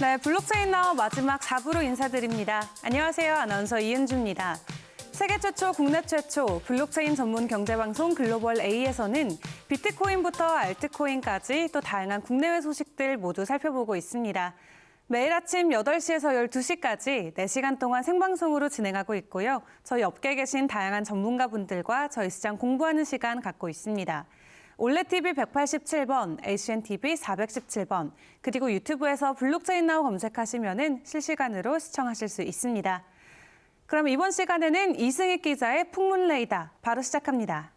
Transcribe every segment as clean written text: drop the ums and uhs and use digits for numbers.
네, 블록체인 나우 마지막 4부로 인사드립니다. 안녕하세요. 아나운서 이은주입니다. 세계 최초, 국내 최초 블록체인 전문 경제방송 글로벌 A에서는 비트코인부터 알트코인까지 또 다양한 국내외 소식들 모두 살펴보고 있습니다. 매일 아침 8시에서 12시까지 4시간 동안 생방송으로 진행하고 있고요. 저희 업계에 계신 다양한 전문가분들과 저희 시장 공부하는 시간 갖고 있습니다. 올레TV 187번, ACNTV 417번, 그리고 유튜브에서 블록체인 나우 검색하시면 실시간으로 시청하실 수 있습니다. 그럼 이번 시간에는 이승익 기자의 풍문 레이더 바로 시작합니다.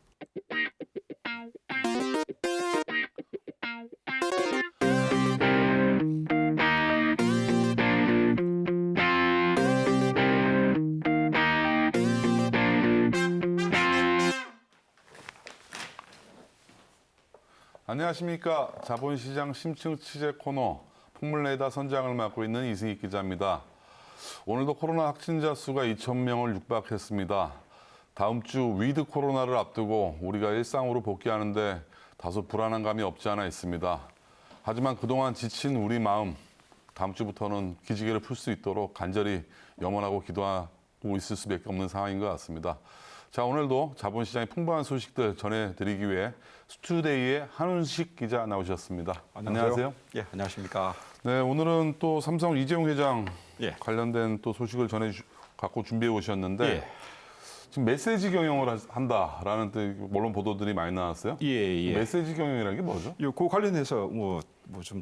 안녕하십니까. 자본시장 심층 취재 코너 풍물레이더 선장을 맡고 있는 이승익 기자입니다. 오늘도 코로나 확진자 수가 2,000명을 육박했습니다. 다음 주 위드 코로나를 앞두고 우리가 일상으로 복귀하는데 다소 불안한 감이 없지 않아 있습니다. 하지만 그동안 지친 우리 마음, 다음 주부터는 기지개를 풀 수 있도록 간절히 염원하고 기도하고 있을 수밖에 없는 상황인 것 같습니다. 자, 오늘도 자본시장의 풍부한 소식들 전해드리기 위해 스튜데이의 한훈식 기자 나오셨습니다. 안녕하세요. 예, 안녕하십니까. 네, 오늘은 또 삼성 이재용 회장 예. 관련된 또 소식을 갖고 준비해 오셨는데 예. 지금 메시지 경영을 한다라는 언론 보도들이 많이 나왔어요. 예. 메시지 경영이라는 게 뭐죠? 그 관련해서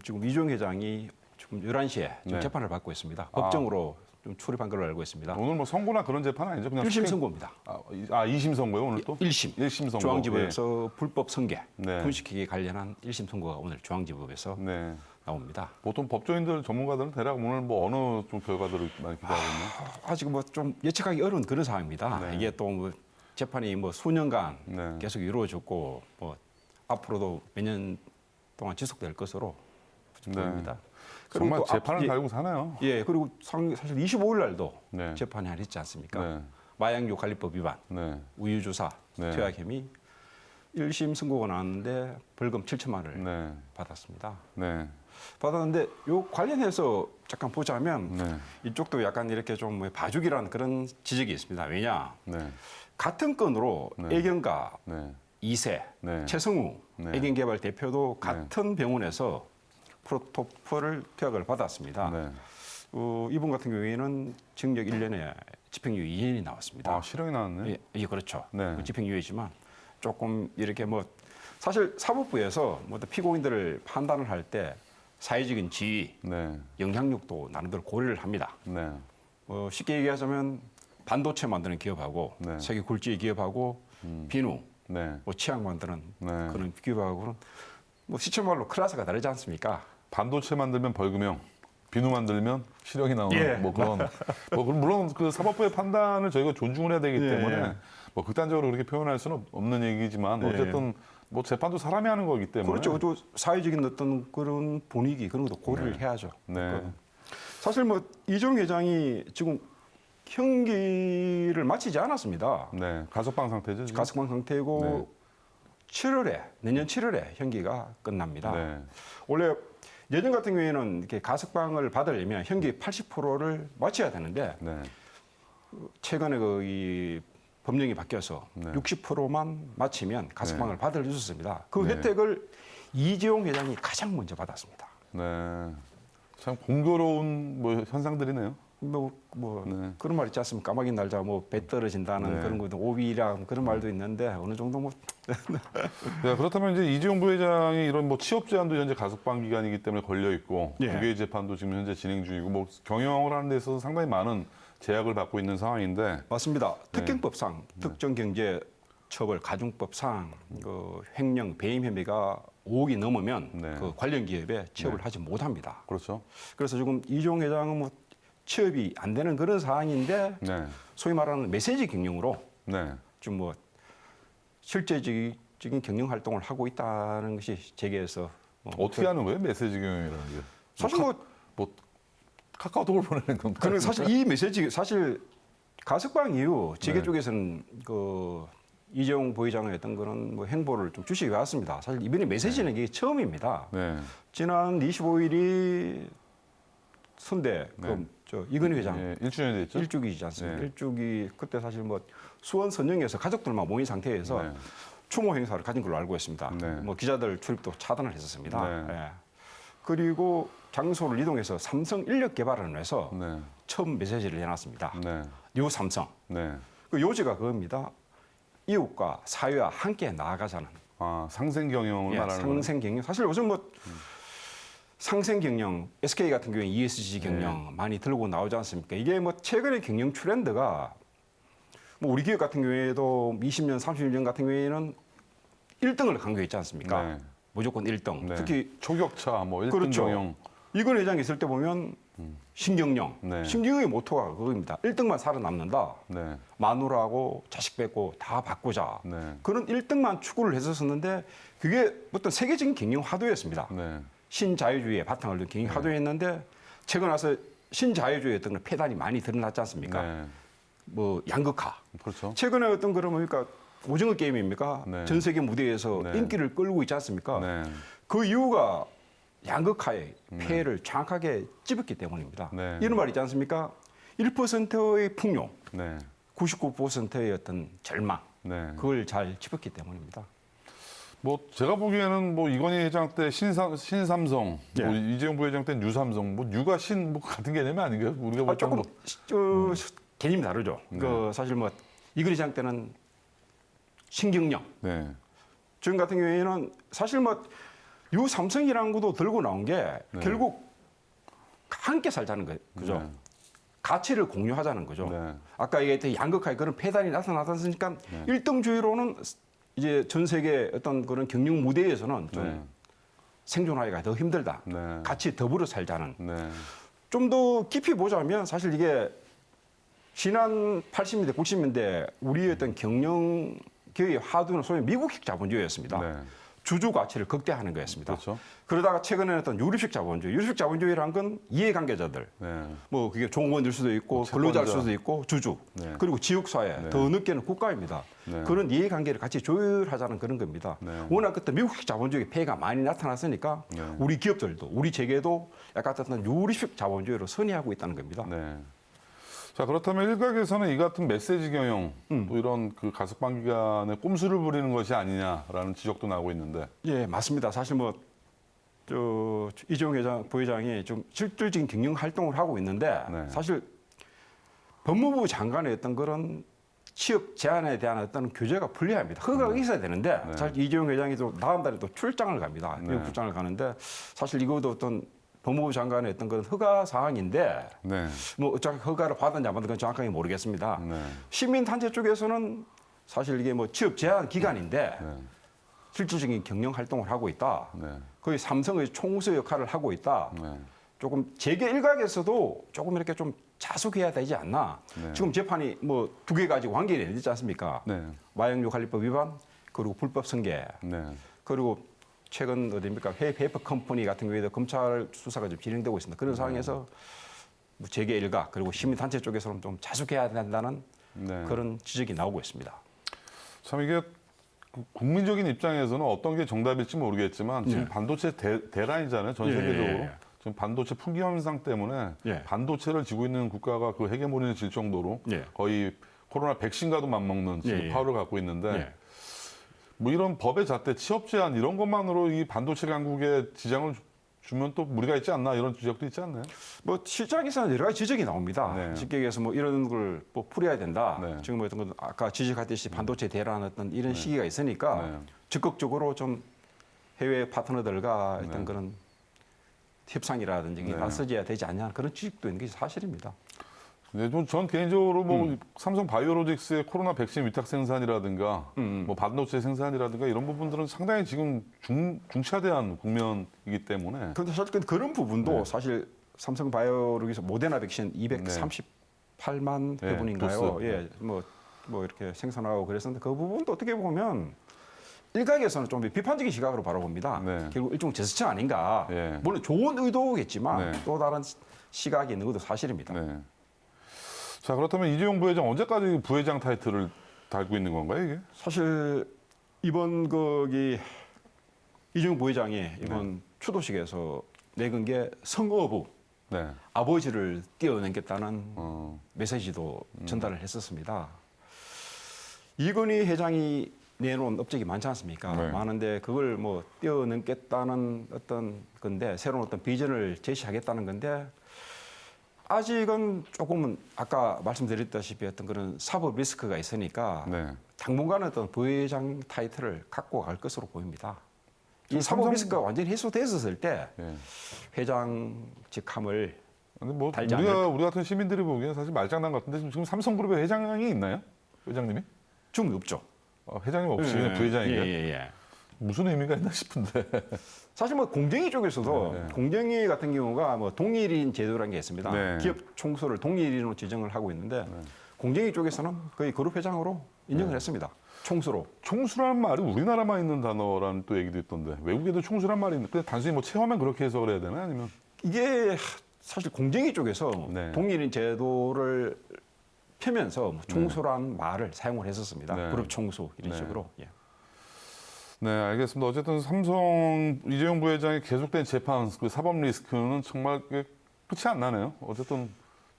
지금 이재용 회장이 지금 11시에 네. 재판을 받고 있습니다. 법정으로 좀 출입한 걸로 알고 있습니다. 오늘 뭐 선고나 그런 재판 아니죠? 그냥 1심 선고입니다. 2심 선고요, 오늘 또? 1심. 1심 선고. 중앙지법에서 불법 승계, 네. 분식회계에 관련한 1심 선고가 오늘 중앙지법에서 네. 나옵니다. 보통 법조인들 전문가들은 대략 오늘 뭐 어느 좀 결과들을 많이 기대하고 있나요? 아직 좀 예측하기 어려운 그런 상황입니다. 네. 이게 또 재판이 수년간 네. 계속 이루어졌고 앞으로도 몇 년 동안 지속될 것으로 보입니다. 정말 또 재판을 달고 사나요? 예, 그리고 사실 25일 날도 네. 재판이 하나 있지 않습니까? 네. 마약류 관리법 위반, 네. 우유주사, 네. 투약 혐의 1심 선고가 나왔는데 벌금 7천만 원을 네. 받았습니다. 네. 받았는데 요 관련해서 잠깐 보자면 네. 이쪽도 약간 이렇게 좀 봐주기라는 그런 지적이 있습니다. 왜냐? 네. 같은 건으로 네. 애경가 네. 2세, 네. 최성우 네. 애경개발 대표도 같은 병원에서 프로토콜을 투약을 받았습니다. 네. 이분 같은 경우에는 징역 1년에 집행유예 2년이 나왔습니다. 아, 실형이 나왔네. 예, 그렇죠. 네. 집행유예지만 조금 이렇게 사실 사법부에서 피고인들을 판단을 할 때 사회적인 지위, 네. 영향력도 나름대로 고려를 합니다. 네. 쉽게 얘기하자면 반도체 만드는 기업하고 네. 세계 굴지의 기업하고 비누, 네. 치약 만드는 네. 그런 기업하고는 시초말로 클래스가 다르지 않습니까? 반도체 만들면 벌금형, 비누 만들면 실형이 나오는 예. 뭐 그런 물론 그 사법부의 판단을 저희가 존중을 해야 되기 예. 때문에 극단적으로 그렇게 표현할 수는 없는 얘기지만 예. 어쨌든 재판도 사람이 하는 거기 때문에 그렇죠. 또 사회적인 어떤 그런 분위기 그런 것도 고려를 해야죠. 네. 사실 이재용 회장이 지금 형기를 마치지 않았습니다. 네. 가석방 상태죠. 지금? 가석방 상태고 네. 내년 7월에 형기가 끝납니다. 네. 원래 예전 같은 경우에는 이렇게 가석방을 받으려면 형기 80%를 마쳐야 되는데 네. 최근에 이 법령이 바뀌어서 네. 60%만 마치면 가석방을 받을 수 있었습니다. 그 네. 혜택을 이재용 회장이 가장 먼저 받았습니다. 네. 참 공교로운 현상들이네요. 네. 그런 말 있지 않습니까? 까마귀 날자 배 떨어진다는 네. 그런 것도 오비라 그런 말도 있는데 어느 정도 네, 그렇다면 이제 이재용 부회장이 이런 취업 제한도 현재 가석방 기간이기 때문에 걸려 있고 예. 부계 재판도 지금 현재 진행 중이고 경영을 하는 데 있어서 상당히 많은 제약을 받고 있는 상황인데 맞습니다. 특경법상 네. 특정경제처벌 가중법상 횡령 배임 혐의가 5억이 넘으면 네. 그 관련 기업에 취업을 하지 못합니다. 그렇죠. 그래서 지금 이재용 회장은 취업이 안 되는 그런 상황인데 네. 소위 말하는 메시지 경영으로 네. 좀 실제적인 경영 활동을 하고 있다는 것이 제게에서 어떻게 하는 거예요? 메시지 경영이라는 게. 사실 카카오톡을 보내는 건가요? 그는 사실 이 메시지 가석방 이후 재계 네. 쪽에서는 이재용 부회장의 어떤 그런 행보를 좀 주시해 왔습니다. 사실 이번에 메시지는 이게 처음입니다. 네. 지난 25일이 선대 네. 이건희 회장 예, 1주년이 됐죠? 일주기지 않습니까? 네. 일주기 그때 사실 뭐 수원 선영에서 가족들만 모인 상태에서 네. 추모 행사를 가진 걸로 알고 있습니다. 네. 뭐 기자들 출입도 차단을 했었습니다. 네. 예. 그리고 장소를 이동해서 삼성 인력 개발을 위해서 네. 처음 메시지를 해놨습니다. 네. 뉴 삼성. 네. 그 요지가 그겁니다. 이웃과 사회와 함께 나아가자는 아, 상생 경영을 예, 말하는 거예요. 상생 경영. 사실 요즘 뭐 상생 경영, SK 같은 경우에 ESG 경영 많이 들고 나오지 않습니까? 이게 뭐 최근의 경영 트렌드가 뭐 우리 기업 같은 경우에도 20년, 30년 같은 경우에는 1등을 강조했지 않습니까? 네. 무조건 1등. 네. 특히 초격차, 뭐 1등 그렇죠. 경영. 이건 회장이 있을 때 보면 신경영. 네. 신경영의 모토가 그겁니다. 1등만 살아남는다. 네. 마누라하고 자식 뺏고 다 바꾸자. 네. 그런 1등만 추구를 했었는데 그게 어떤 세계적인 경영 화두였습니다. 네. 신자유주의에 바탕을 둔 경영 화두였는데 최근 와서 신자유주의 어떤 그런 폐단이 많이 드러났지 않습니까? 네. 뭐 양극화. 그렇죠. 최근에 어떤 그런 뭡니까? 오징어 게임입니까? 네. 전 세계 무대에서 네. 인기를 끌고 있지 않습니까? 네. 그 이유가 양극화의 폐해를 정확하게 찝었기 때문입니다. 네. 이런 말 있지 않습니까? 1%의 풍요, 네. 99%의 어떤 절망, 네. 그걸 잘 짚었기 때문입니다. 뭐 제가 보기에는 뭐 이건희 회장 때 신삼성, 예. 뭐 이재용 부회장 때 뉴삼성, 뭐 뉴가 신 뭐 같은 개념이 아닌가요? 우리가 볼 조금 뭐, 개념이 다르죠. 그 사실 뭐 이건희 시장 때는 신경영, 네. 지금 같은 경우에는 사실 뭐 유삼성이라는 것도 들고 나온 게 결국 함께 살자는 거예요. 그죠? 네. 가치를 공유하자는 거죠. 네. 아까 얘기했던 양극화의 그런 폐단이 나타났으니까 일등주의로는 이제 전 세계 어떤 그런 경영 무대에서는 좀 네. 생존하기가 더 힘들다. 네. 같이 더불어 살자는. 네. 좀 더 깊이 보자면 사실 이게 지난 80년대, 90년대 우리의 어떤 경영 기업의 화두는 소위 미국식 자본주의였습니다. 네. 주주 가치를 극대화하는 거였습니다. 그렇죠. 그러다가 최근에는 어떤 유럽식 자본주의, 유럽식 자본주의라는 건 이해관계자들, 네. 뭐 그게 종업원일 수도 있고 채권자. 근로자일 수도 있고 주주, 네. 그리고 지역사회, 네. 더 늦게는 국가입니다. 네. 그런 이해관계를 같이 조율하자는 그런 겁니다. 네. 워낙 그때 미국식 자본주의 폐해가 많이 나타났으니까 네. 우리 기업들도, 우리 재계도 약간 어떤 유럽식 자본주의로 선회하고 있다는 겁니다. 네. 자, 그렇다면 일각에서는 이 같은 메시지 경영, 또 이런 그 가석방기간에 꼼수를 부리는 것이 아니냐라는 지적도 나오고 있는데. 예, 맞습니다. 사실 뭐, 이재용 회장, 부회장이 좀 실질적인 경영 활동을 하고 있는데 네. 사실 법무부 장관의 어떤 그런 취업 제한에 대한 어떤 규제가 불리합니다. 허가가 있어야 되는데 네. 사실 이재용 회장이 또 다음 달에 또 출장을 갑니다. 네. 미국 출장을 가는데 사실 이것도 어떤 법무부 장관의 어떤 그런 허가 사항인데 네. 뭐 어차피 허가를 받았냐 안 받았냐 정확하게 모르겠습니다. 네. 시민단체 쪽에서는 사실 이게 뭐 취업 제한 기간인데 네. 실질적인 경영 활동을 하고 있다. 네. 거의 삼성의 총수 역할을 하고 있다. 네. 조금 재계 일각에서도 조금 이렇게 좀 자숙해야 되지 않나. 네. 지금 재판이 뭐 두 개 가지고 관계를 내지 않습니까? 네. 마약류 관리법 위반 그리고 불법 승계 네. 그리고 최근 어디입니까 페이퍼 컴퍼니 같은 경우에도 검찰 수사가 좀 진행되고 있습니다. 그런 상황에서 뭐 재계 일각 그리고 시민단체 쪽에서는 좀 자숙해야 된다는 네. 그런 지적이 나오고 있습니다. 참 이게 국민적인 입장에서는 어떤 게 정답일지 모르겠지만 지금 예. 반도체 대란이잖아요. 전 예, 세계적으로. 예, 예. 지금 반도체 품귀 현상 때문에 예. 반도체를 쥐고 있는 국가가 그 헤게모니를 질 정도로 예. 거의 코로나 백신과도 맞먹는 지금 예, 예. 파워를 갖고 있는데 예. 뭐 이런 법의 잣대, 취업 제한 이런 것만으로 이 반도체 강국에 지장을 주면 또 무리가 있지 않나 이런 지적도 있지 않나요? 뭐 실장에서는 여러 가지 지적이 나옵니다. 네. 쉽게 얘기해서 뭐 이런 걸 뭐 풀어야 된다. 네. 지금 뭐 어떤 건 아까 지적했듯이 반도체 대란 어떤 이런 시기가 있으니까 네. 적극적으로 좀 해외 파트너들과 어떤 네. 그런 협상이라든지 네. 맞서져야 되지 않냐 그런 지적도 있는 게 사실입니다. 네, 전 개인적으로 뭐 삼성 바이오로직스의 코로나 백신 위탁 생산이라든가 뭐 반도체 생산이라든가 이런 부분들은 상당히 지금 중차대한 국면이기 때문에 그런데 사실 그런 부분도 네. 사실 삼성 바이오로직스 모데나 백신 238만 네, 회분인가요? 도수. 예, 뭐 이렇게 생산하고 그랬었는데 그 부분도 어떻게 보면 일각에서는 좀 비판적인 시각으로 바라봅니다. 네. 결국 일종 제스처 아닌가. 예. 물론 좋은 의도겠지만 네. 또 다른 시각이 있는 것도 사실입니다. 네. 자, 그렇다면 이재용 부회장 언제까지 부회장 타이틀을 달고 있는 건가요, 이게? 사실 이번 거기 이재용 부회장이 이번 네. 추도식에서 내건 게 성어부 네. 아버지를 뛰어넘겠다는 어. 메시지도 전달을 했었습니다. 이건희 회장이 내놓은 업적이 많지 않습니까? 네. 많은데 그걸 뭐 뛰어넘겠다는 어떤 건데 새로운 어떤 비전을 제시하겠다는 건데 아직은 조금은 아까 말씀드렸다시피 어떤 그런 사법 리스크가 있으니까 네. 당분간은 어떤 부회장 타이틀을 갖고 갈 것으로 보입니다. 이 지금 사법 삼성- 리스크가 완전히 해소됐었을 때 네. 회장직함을 근데 뭐 달지 우리 같은 시민들이 보기에는 사실 말장난 같은데 지금 삼성그룹에 회장이 있나요? 회장님이? 좀 없죠. 회장님 없이 그냥 부회장이에요? 예. 무슨 의미가 있나 싶은데. 사실 뭐 공정위 쪽에서도 네. 공정위 같은 경우가 뭐 동일인 제도라는 게 있습니다. 네. 기업 총수를 동일인으로 지정을 하고 있는데 공정위 쪽에서는 거의 그룹 회장으로 인정을 했습니다. 총수로. 총수라는 말이 우리나라만 있는 단어라는 또 얘기도 있던데 외국에도 총수란 말이 있는데 그냥 단순히 뭐 체험만 그렇게 해석을 해야 되나 아니면 이게 사실 공정위 쪽에서 네. 동일인 제도를 펴면서 뭐 총수라는 말을 사용을 했었습니다. 네. 그룹 총수 이런 네. 식으로. 예. 네, 알겠습니다. 어쨌든 삼성 이재용 부회장의 계속된 재판, 그 사법 리스크는 정말 끝이 안 나네요. 어쨌든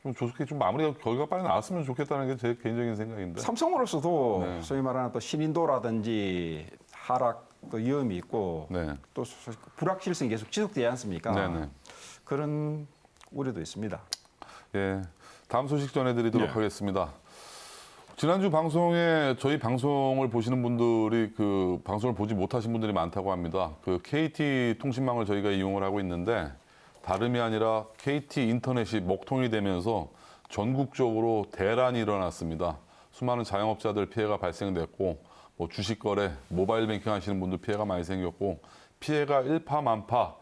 좀 조속히 좀 마무리가 결과가 빨리 나왔으면 좋겠다는 게 제 개인적인 생각인데. 삼성으로서도 네. 소위 말하는 또 신인도라든지 하락 또 위험이 있고 네, 또 불확실성이 계속 지속되지 않습니까? 네. 그런 우려도 있습니다. 예, 다음 소식 전해드리도록 네. 하겠습니다. 지난주 방송에 저희 방송을 보시는 분들이 그 방송을 보지 못하신 분들이 많다고 합니다. 그 KT 통신망을 저희가 이용을 하고 있는데 다름이 아니라 KT 인터넷이 먹통이 되면서 전국적으로 대란이 일어났습니다. 수많은 자영업자들 피해가 발생됐고 뭐 주식 거래, 모바일 뱅킹 하시는 분들 피해가 많이 생겼고 피해가 일파만파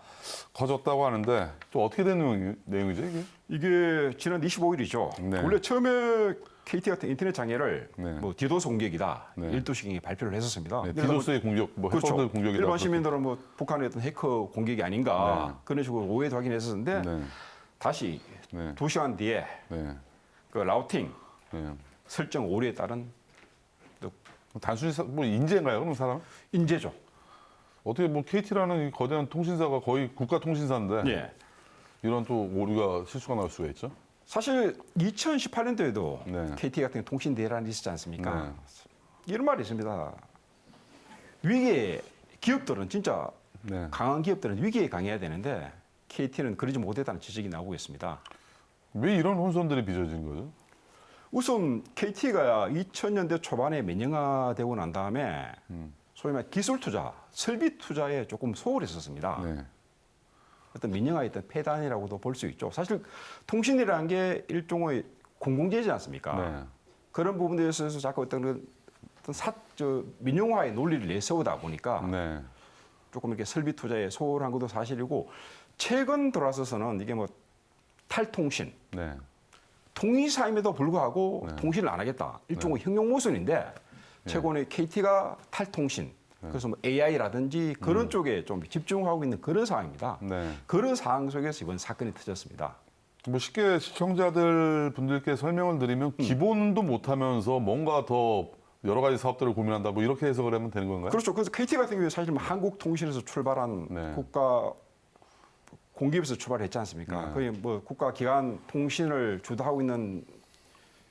커졌다고 하는데 또 어떻게 된 내용이죠 이게? 이게 지난 25일이죠. 네. 원래 처음에 KT 같은 인터넷 장애를 네. 뭐 디도스 공격이다. 네. 12시경에 발표를 했었습니다. 네, 그래서 디도스의 공격, 뭐 그렇죠. 해커들 공격이다. 일반 시민들은 뭐 북한의 어떤 해커 공격이 아닌가 네. 그런 식으로 오해도 하긴 했었는데 네, 다시 네, 2시간 뒤에 네, 그 라우팅 네. 설정 오류에 따른 단순히 뭐 인재인가요, 그럼 사람? 인재죠. 어떻게 뭐 KT라는 이 거대한 통신사가 거의 국가 통신사인데 예. 이런 또 오류가 실수가 나올 수가 있죠? 사실 2018년도에도 네. KT 같은 통신 대란이 있었지 않습니까? 네. 이런 말이 있습니다. 위기에 기업들은 진짜 네. 강한 기업들은 위기에 강해야 되는데 KT는 그러지 못했다는 지적이 나오고 있습니다. 왜 이런 혼선들이 빚어진 거죠? 우선 KT가 2000년대 초반에 민영화되고 난 다음에 소위 말 기술 투자, 설비 투자에 조금 소홀했었습니다. 네. 어떤 민영화의 어떤 폐단이라고도 볼 수 있죠. 사실 통신이라는 게 일종의 공공재지 않습니까? 네. 그런 부분에 있어서 자꾸 어떤 민영화의 논리를 내세우다 보니까 네. 조금 이렇게 설비 투자에 소홀한 것도 사실이고 최근 들어와서는 이게 뭐 탈통신, 네. 통일사임에도 불구하고 네. 통신을 안 하겠다. 일종의 형용 모순인데 최근에 KT가 탈통신, 그래서 뭐 AI라든지 그런 쪽에 좀 집중하고 있는 그런 상황입니다. 네. 그런 상황 속에서 이번 사건이 터졌습니다. 뭐 쉽게 시청자들 분들께 설명을 드리면 기본도 못하면서 뭔가 더 여러 가지 사업들을 고민한다 뭐 이렇게 해석을 하면 되는 건가요? 그렇죠. 그래서 KT 같은 경우에 사실 뭐 한국통신에서 출발한 네. 국가 공기업에서 출발했지 않습니까? 네. 거의 뭐 국가 기관 통신을 주도하고 있는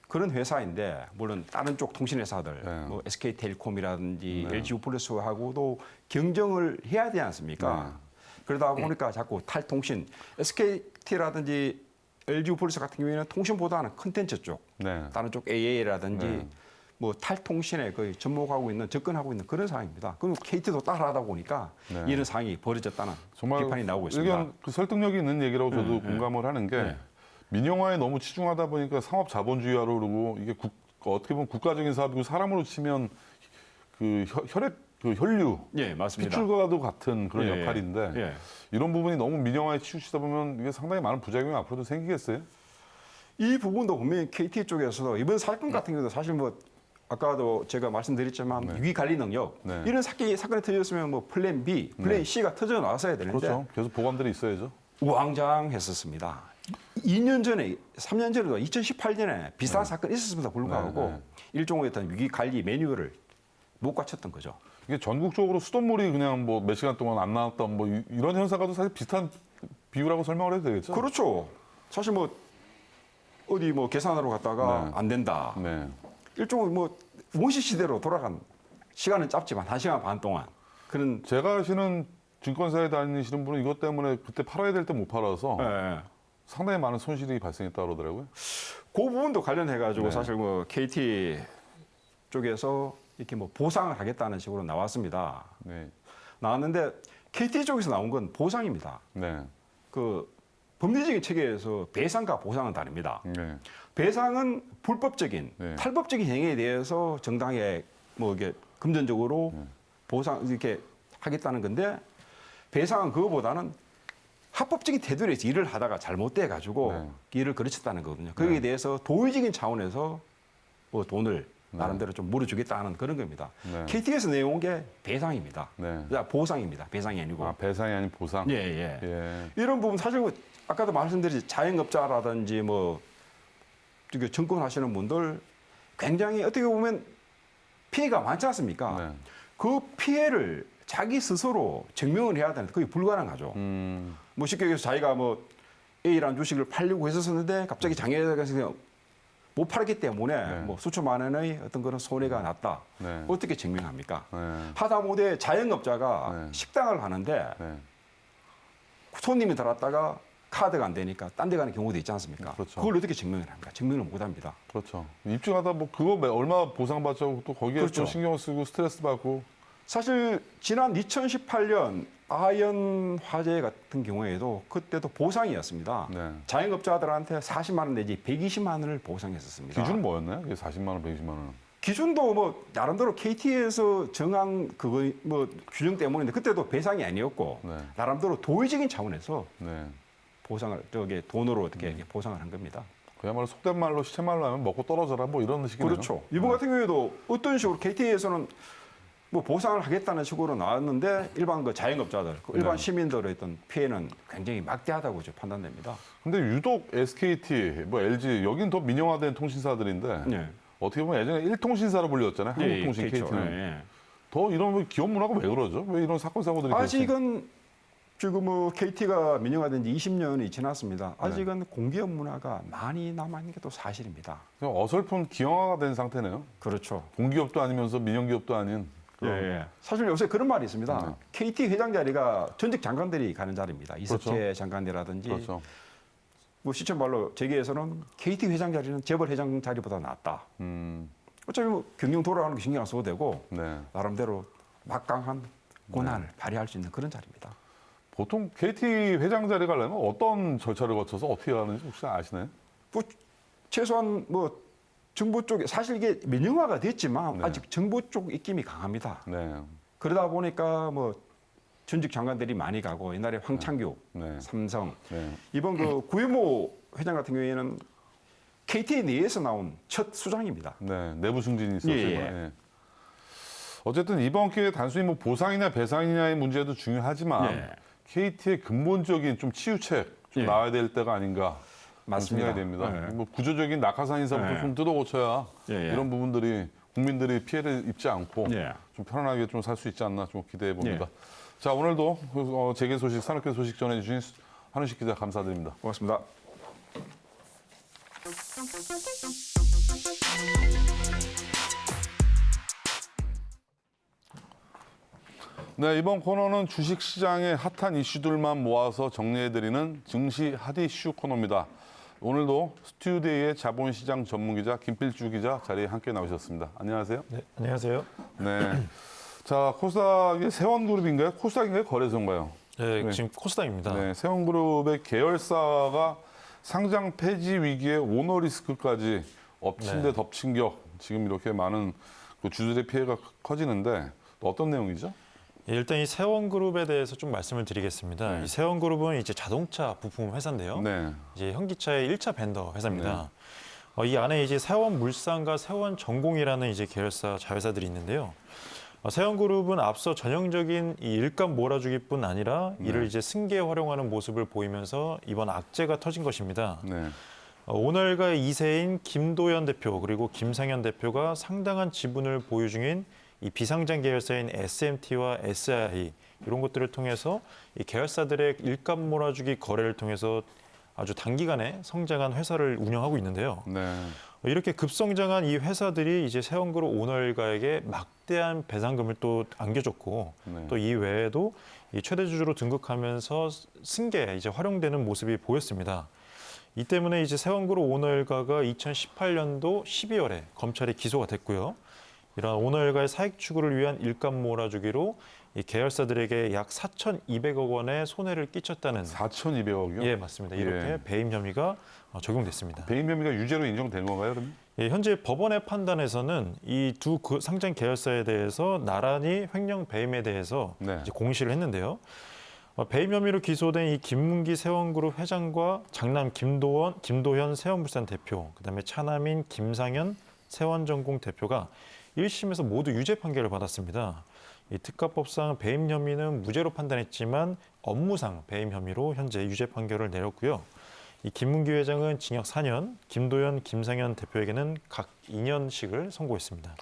그런 회사인데 물론 다른 쪽 통신 회사들, 네. 뭐 SK텔콤이라든지 네. LG우플러스하고도 경쟁을 해야 되지 않습니까? 네. 그러다 보니까 자꾸 탈통신, SKT라든지 LG우플러스 같은 경우에는 통신보다는 컨텐츠 쪽, 네. 다른 쪽 AA라든지 네. 뭐 탈통신에 거의 접목하고 있는 접근하고 있는 그런 상황입니다. 그럼 KT도 따라하다 보니까 네. 이런 상황이 벌어졌다는 정말 비판이 나오고 있습니다. 의견 그 설득력이 있는 얘기라고 저도 공감을 하는 게 네. 민영화에 너무 치중하다 보니까 상업 자본주의화로 그러고 이게 어떻게 보면 국가적인 사업이고 사람으로 치면 그 혈액 그 혈류 예, 맞습니다. 피출과도 같은 그런 예, 역할인데 예. 이런 부분이 너무 민영화에 치우치다 보면 이게 상당히 많은 부작용이 앞으로도 생기겠어요? 이 부분도 분명히 KT 쪽에서도 이번 사건 같은 경우도 사실 뭐 아까도 제가 말씀드렸지만 위기 관리 능력 네. 이런 사건이 터졌으면 뭐 플랜 B, 플랜 C가 터져 나왔어야 되는데 그렇죠. 계속 보관들이 있어야죠. 우왕좌왕했었습니다. 2년 전에, 3년 전에도 2018년에 비슷한 사건이 있었음에도 불구하고 네, 네. 일종의 어떤 위기 관리 매뉴얼을 못 갖췄던 거죠. 이게 전국적으로 수돗물이 그냥 뭐 몇 시간 동안 안 나왔던 뭐 이런 현상과도 사실 비슷한 비유라고 설명을 해도 되겠죠? 그렇죠. 사실 뭐 어디 뭐 계산하러 갔다가 네. 안 된다. 네. 일종의 뭐 원시 시대로 돌아간 시간은 짧지만 1시간 반 동안 그런 제가 아시는 증권사에 다니시는 분은 이것 때문에 그때 팔아야 될 때 못 팔아서 예. 상당히 많은 손실이 발생했다고 그러더라고요. 그 부분도 관련해 가지고 네. 사실 뭐 KT 쪽에서 이렇게 뭐 보상을 하겠다는 식으로 나왔습니다. 네. 나왔는데 KT 쪽에서 나온 건 보상입니다. 네. 그 법리적인 체계에서 배상과 보상은 다릅니다. 네. 배상은 불법적인 네. 탈법적인 행위에 대해서 정당에 뭐 이게 금전적으로 네. 보상 이렇게 하겠다는 건데 배상은 그거보다는 합법적인 태도로 해서 일을 하다가 잘못돼 가지고 네. 일을 그르쳤다는 거거든요. 거기에 대해서 도의적인 차원에서 뭐 돈을 네. 나름대로 좀 물어주겠다는 그런 겁니다. 네. KT에서 내온 게 배상입니다. 네. 보상입니다. 배상이 아니고. 아, 배상이 아닌 보상? 예, 예. 예. 이런 부분 사실 뭐 아까도 말씀드렸지 자영업자라든지 뭐 이게 증권 하시는 분들 굉장히 어떻게 보면 피해가 많지 않습니까? 네. 그 피해를 자기 스스로 증명을 해야 되는데 그게 불가능하죠. 뭐 쉽게 얘기해서 자기가 뭐 A라는 주식을 팔려고 했었는데 갑자기 장애가 생겨서 못 팔았기 때문에 네. 뭐 수천만 원의 어떤 그런 손해가 났다. 네. 어떻게 증명합니까? 네. 하다못해 자영업자가 네. 식당을 하는데 네. 손님이 들어왔다가 카드가 안 되니까 딴 데 가는 경우도 있지 않습니까? 그렇죠. 그걸 어떻게 증명을 합니까? 증명을 못 합니다. 그렇죠. 입증하다 뭐 그거 얼마 보상받자고 또 거기에 그렇죠. 또 신경 쓰고 스트레스 받고. 사실 지난 2018년 아연 화재 같은 경우에도 그때도 보상이었습니다. 네. 자영업자들한테 40만 원 내지 120만 원을 보상했었습니다. 기준 뭐였나요? 이게 40만 원, 120만 원. 기준도 뭐 나름대로 KT에서 정한 그거 뭐 규정 때문인데 그때도 배상이 아니었고 네. 나름대로 도의적인 차원에서 네. 보상을 저게 돈으로 어떻게 보상을 한 겁니다. 그야말로 속된 말로 시체 말로 하면 먹고 떨어져라 뭐 이런 식이네요. 그렇죠. 이번 같은 경우에도 어떤 식으로 KT에서는 뭐 보상을 하겠다는 식으로 나왔는데 일반 그 자영업자들, 그 일반 네. 시민들의 어떤 피해는 굉장히 막대하다고 이제 판단됩니다. 근데 유독 SKT, 뭐 LG 여긴 더 민영화된 통신사들인데 네. 어떻게 보면 예전에 1통신사로 불렸잖아요. 한국통신 그렇죠. KT는. 예, 예. 더 이런 기업 문화가 왜 그러죠? 왜 이런 사건 사고들이 아직은 지금 뭐 KT가 민영화된 지 20년이 지났습니다. 아직은 공기업 문화가 많이 남아 있는 게 또 사실입니다. 그냥 어설픈 기형화가 된 상태네요. 그렇죠. 공기업도 아니면서 민영기업도 아닌. 예, 예. 사실 요새 그런 말이 있습니다. 네. KT 회장 자리가 전직 장관들이 가는 자리입니다. 이석재 그렇죠. 장관이라든지 그렇죠. 뭐 시청 말로 제기에서는 KT 회장 자리는 재벌 회장 자리보다 낫다. 어차피 뭐 경영 돌아가는 게 신경 안 써도 되고 네. 나름대로 막강한 권한을 발휘할 수 있는 그런 자리입니다. 보통 KT 회장 자리 가려면 어떤 절차를 거쳐서 어떻게 가는지 혹시 아시나요? 뭐 최소한 뭐 정부 쪽에 사실 이게 민영화가 됐지만 네. 아직 정부 쪽 입김이 강합니다. 네. 그러다 보니까 뭐 전직 장관들이 많이 가고 옛날에 황창규, 네. 삼성 네. 이번 그 구혜모 회장 같은 경우에는 KT 내에서 나온 첫 수장입니다. 네. 내부 승진이 있었지만. 예, 예. 예. 어쨌든 이번 기회에 단순히 뭐 보상이냐 배상이냐의 문제도 중요하지만 예. KT의 근본적인 좀 치유책 좀 예. 나와야 될 때가 아닌가 그런 맞습니다. 생각이 됩니다. 예. 뭐 구조적인 낙하산 인사부터 예. 좀 뜯어고쳐야 예, 예. 이런 부분들이 국민들이 피해를 입지 않고 예. 좀 편안하게 좀 살 수 있지 않나 좀 기대해 봅니다. 예. 자 오늘도 재계 소식, 산업계 소식 전해주신 한우식 기자 감사드립니다. 고맙습니다. 네, 이번 코너는 주식시장의 핫한 이슈들만 모아서 정리해드리는 증시 핫 이슈 코너입니다. 오늘도 스튜디오의 자본시장 전문기자 김필주 기자 자리에 함께 나오셨습니다. 안녕하세요. 네, 안녕하세요. 네. 자, 코스닥의 세원그룹인가요? 코스닥인가요? 거래소인가요? 네, 네. 지금 코스닥입니다. 네, 세원그룹의 계열사가 상장 폐지 위기에 오너 리스크까지 엎친 데 네. 덮친 격 지금 이렇게 많은 그 주주들의 피해가 커지는데 또 어떤 내용이죠? 예, 일단 이 세원그룹에 대해서 좀 말씀을 드리겠습니다. 네. 이 세원그룹은 이제 자동차 부품 회사인데요. 네. 이제 현기차의 1차 벤더 회사입니다. 이 안에 이제 세원물산과 세원전공이라는 이제 계열사 자회사들이 있는데요. 세원그룹은 앞서 전형적인 이 일감 몰아주기뿐 아니라 이를 이제 승계에 활용하는 모습을 보이면서 이번 악재가 터진 것입니다. 네. 오늘가의 2세인 김도연 대표 그리고 김상현 대표가 상당한 지분을 보유 중인 이 비상장 계열사인 SMT와 SI 이런 것들을 통해서 이 계열사들의 일감 몰아주기 거래를 통해서 아주 단기간에 성장한 회사를 운영하고 있는데요. 네. 이렇게 급성장한 이 회사들이 이제 세원그룹 오너일가에게 막대한 배당금을 또 안겨줬고 네. 또 이 외에도 이 최대주주로 등극하면서 승계에 이제 활용되는 모습이 보였습니다. 이 때문에 이제 세원그룹 오너일가가 2018년도 12월에 검찰에 기소가 됐고요. 이러한 오너일가의 사익 추구를 위한 일감 몰아주기로 이 계열사들에게 약 4,200억 원의 손해를 끼쳤다는 4,200억이요? 예, 맞습니다. 이렇게 예. 배임 혐의가 적용됐습니다. 배임 혐의가 유죄로 인정된 건가요, 그러면? 예, 현재 법원의 판단에서는 이 두 상장 계열사에 대해서 나란히 횡령 배임에 대해서 네. 이제 공시를 했는데요. 배임 혐의로 기소된 이 김문기 세원그룹 회장과 장남 김도현 세원물산 대표, 그다음에 차남인 김상현 세원전공 대표가 1심에서 모두 유죄 판결을 받았습니다. 이 특가법상 배임 혐의는 무죄로 판단했지만 업무상 배임 혐의로 현재 유죄 판결을 내렸고요. 이 김문기 회장은 징역 4년, 김도현, 김상현 대표에게는 각 2년씩을 선고했습니다.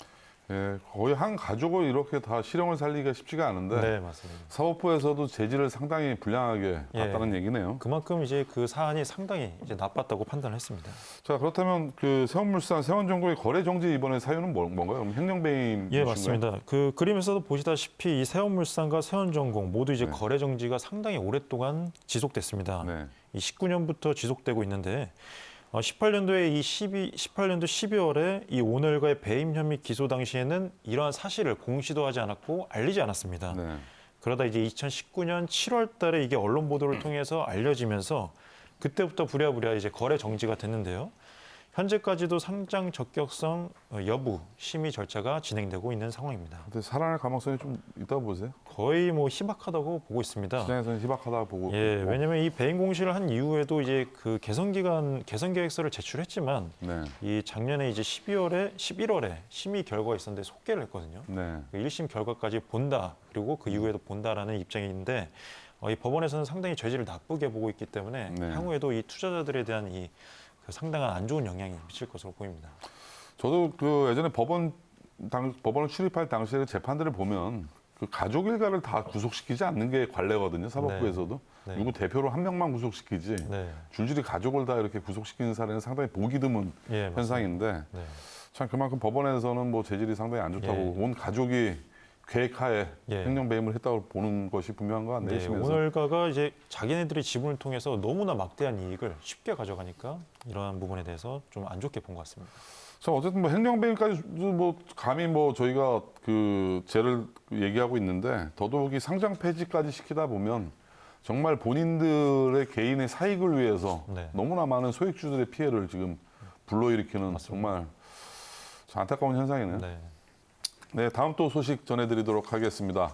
예, 거의 한 가족을 이렇게 다 실형을 살리기가 쉽지가 않은데 네, 맞습니다. 사법부에서도 재질을 상당히 불량하게 예. 봤다는 얘기네요. 그만큼 이제 그 사안이 상당히 이제 나빴다고 판단을 했습니다. 자, 그렇다면 그 세원물산, 세원전공의 거래 정지 이번에 사유는 뭔가요? 그럼 횡령배임 예, 맞습니다. 그 그림에서도 보시다시피 이 세원물산과 세원전공 모두 이제 네. 거래 정지가 상당히 오랫동안 지속됐습니다. 네. 이 19년부터 지속되고 있는데 18년도 12월에 이 오너일가의 배임 혐의 기소 당시에는 이러한 사실을 공시도 하지 않았고 알리지 않았습니다. 네. 그러다 이제 2019년 7월 달에 이게 언론 보도를 통해서 알려지면서 그때부터 부랴부랴 이제 거래 정지가 됐는데요. 현재까지도 상장 적격성 여부 심의 절차가 진행되고 있는 상황입니다. 근데 살아날 가능성이 좀 있다고 보세요? 거의 뭐 희박하다고 보고 있습니다. 시장에서는 희박하다고 보고 예, 있고. 왜냐하면 이 배임 공시를 한 이후에도 이제 그 개선 계획서를 제출했지만 네. 이 작년에 이제 11월에 심의 결과가 있었는데 속개를 했거든요. 네. 그 1심 결과까지 본다. 그리고 그 이후에도 본다라는 입장인데 이 법원에서는 상당히 죄질을 나쁘게 보고 있기 때문에 네. 향후에도 이 투자자들에 대한 그 상당한 안 좋은 영향이 미칠 것으로 보입니다. 저도 그 예전에 법원을 출입할 당시에 재판들을 보면 그 가족 일가를 다 구속시키지 않는 게 관례거든요. 사법부에서도. 네. 누구 대표로 한 명만 구속시키지 네. 줄줄이 가족을 다 이렇게 구속시키는 사례는 상당히 보기 드문 예, 맞습니다. 현상인데 네. 참 그만큼 법원에서는 뭐 재질이 상당히 안 좋다고 예. 온 가족이 계획하에 예. 횡령 배임을 했다고 보는 것이 분명한 것 같네요. 네, 심에서. 오늘가가 이제 자기네들의 지분을 통해서 너무나 막대한 이익을 쉽게 가져가니까 이러한 부분에 대해서 좀 안 좋게 본 것 같습니다. 자, 어쨌든 뭐 횡령 배임까지 뭐 감히 뭐 저희가 그 죄를 얘기하고 있는데 더더욱이 상장 폐지까지 시키다 보면 정말 본인들의 개인의 사익을 위해서 네. 너무나 많은 소액주들의 피해를 지금 불러일으키는 맞습니다. 정말 참 안타까운 현상이네요. 네. 네, 다음 또 소식 전해드리도록 하겠습니다.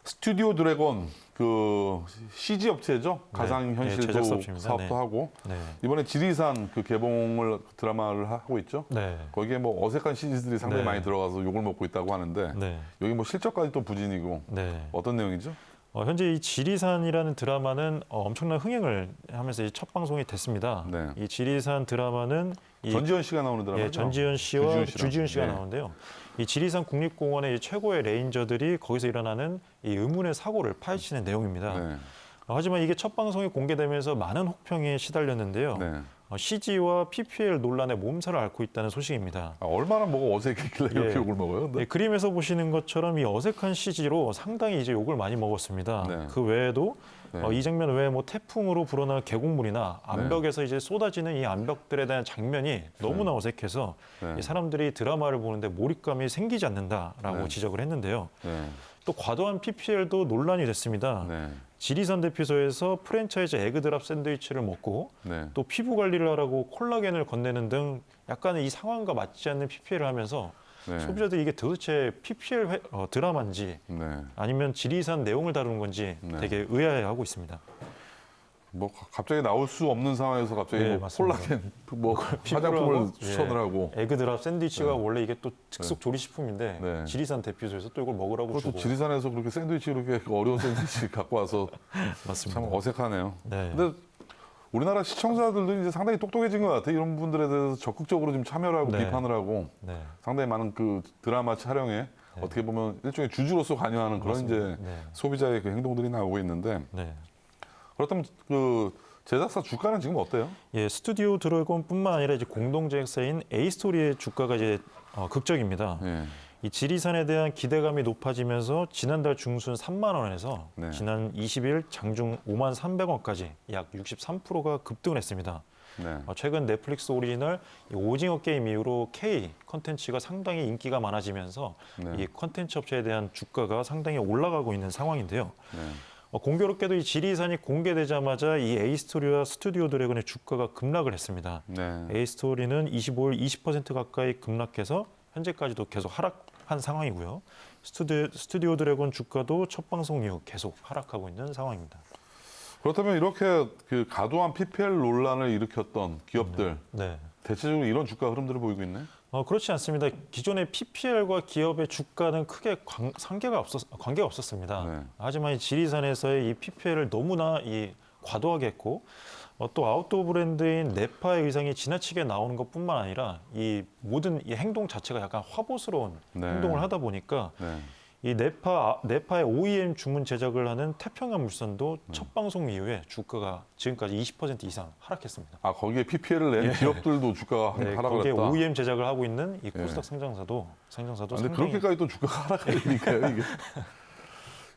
스튜디오 드래곤 그 CG 업체죠. 네, 가상현실도 제작사 업체입니다. 사업도 네. 하고 네. 이번에 지리산 그 개봉을 드라마를 하고 있죠. 네. 거기에 뭐 어색한 CG들이 상당히 네. 많이 들어가서 욕을 먹고 있다고 하는데 네. 여기 뭐 실적까지 또 부진이고 네. 어떤 내용이죠? 현재 이 지리산이라는 드라마는 엄청난 흥행을 하면서 이제 첫 방송이 됐습니다. 네. 이 지리산 드라마는 전지현 씨가 나오는 드라마죠. 예, 전지현 씨와 주지훈 씨가 네. 나오는데요. 이 지리산 국립공원의 이 최고의 레인저들이 거기서 일어나는 이 의문의 사고를 파헤치는 내용입니다. 네. 하지만 이게 첫 방송이 공개되면서 많은 혹평에 시달렸는데요. 네. CG와 PPL 논란에 몸살을 앓고 있다는 소식입니다. 얼마나 뭐가 어색했길래 이렇게 예. 욕을 먹어요? 근데? 예, 그림에서 보시는 것처럼 이 어색한 CG로 상당히 이제 욕을 많이 먹었습니다. 네. 그 외에도 네. 이 장면 외에 뭐 태풍으로 불어난 계곡물이나 암벽에서 이제 쏟아지는 이 암벽들에 대한 장면이 너무나 어색해서 네. 이 사람들이 드라마를 보는데 몰입감이 생기지 않는다라고 네. 지적을 했는데요. 네. 또 과도한 PPL도 논란이 됐습니다. 네. 지리산 대피소에서 프랜차이즈 에그드랍 샌드위치를 먹고 네. 또 피부 관리를 하라고 콜라겐을 건네는 등 약간의 이 상황과 맞지 않는 PPL을 하면서 네. 소비자들이 이게 도대체 PPL 드라마인지 네. 아니면 지리산 내용을 다루는 건지 네. 되게 의아해하고 있습니다. 뭐 갑자기 나올 수 없는 상황에서 갑자기 네, 뭐 맞습니다. 콜라겐 뭐 피부를 화장품을 하고, 추천을 예. 하고 에그드랍 샌드위치가 네. 원래 이게 또 즉석 조리식품인데 네. 지리산 대피소에서 또 이걸 먹으라고 그것도 주고 지리산에서 그렇게 샌드위치 그렇게 어려운 샌드위치 갖고 와서 맞습니다. 참 어색하네요. 네. 근데 우리나라 시청자들도 이제 상당히 똑똑해진 것 같아요. 이런 부분들에 대해서 적극적으로 좀 참여를 하고 네. 비판을 하고 네. 상당히 많은 그 드라마 촬영에 어떻게 보면 일종의 주주로서 관여하는 그런 맞습니다. 이제 네. 소비자의 그 행동들이 나오고 있는데 네. 그렇다면 그 제작사 주가는 지금 어때요? 예, 스튜디오 드래곤뿐만 아니라 이제 공동 제작사인 에이스토리의 주가가 이제 극적입니다. 예. 이 지리산에 대한 기대감이 높아지면서 지난달 중순 3만 원에서 네. 지난 20일 장중 5만 300원까지 약 63%가 급등을 했습니다. 네. 최근 넷플릭스 오리지널 이 오징어 게임 이후로 K 컨텐츠가 상당히 인기가 많아지면서 네. 이 컨텐츠 업체에 대한 주가가 상당히 올라가고 있는 상황인데요. 네. 공교롭게도 이 지리산이 공개되자마자 이 에이스토리와 스튜디오 드래곤의 주가가 급락을 했습니다. 네. 에이스토리는 25일 20% 가까이 급락해서 현재까지도 계속 하락한 상황이고요. 스튜디오 드래곤 주가도 첫 방송 이후 계속 하락하고 있는 상황입니다. 그렇다면 이렇게 그 과도한 PPL 논란을 일으켰던 기업들 네. 대체적으로 이런 주가 흐름들을 보이고 있네. 그렇지 않습니다. 기존의 PPL과 기업의 주가는 크게 관계가 없었습니다. 네. 하지만 이 지리산에서의 이 PPL을 너무나 과도하게 했고 또 아웃도어 브랜드인 네파의 의상이 지나치게 나오는 것뿐만 아니라 이 모든 이 행동 자체가 약간 화보스러운 네. 행동을 하다 보니까 네. 이 네파의 OEM 주문 제작을 하는 태평양 물산도 첫 방송 이후에 주가가 지금까지 20% 이상 하락했습니다. 아 거기에 PPL을 낸 기업들도 주가가 네, 하락을 거기에 했다. OEM 제작을 하고 있는 이 코스닥 예. 상장사도 근데 상당히 그렇게까지 또 주가가 하락하니까요 이게.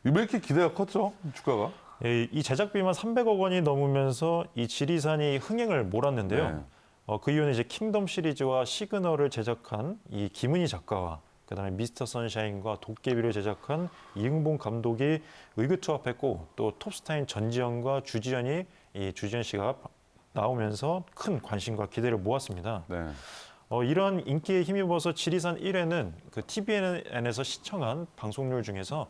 왜 이렇게 기대가 컸죠 주가가? 이 제작비만 300억 원이 넘으면서 이 지리산이 흥행을 몰았는데요. 네. 그 이유는 이제 킹덤 시리즈와 시그널을 제작한 이 김은희 작가와 그다음에 미스터 선샤인과 도깨비를 제작한 이응봉 감독이 의기투합했고 또 톱스타인 전지현과 주지현 씨가 나오면서 큰 관심과 기대를 모았습니다. 네. 이런 인기에 힘입어서 지리산 1회는 그 TVN에서 시청한 방송률 중에서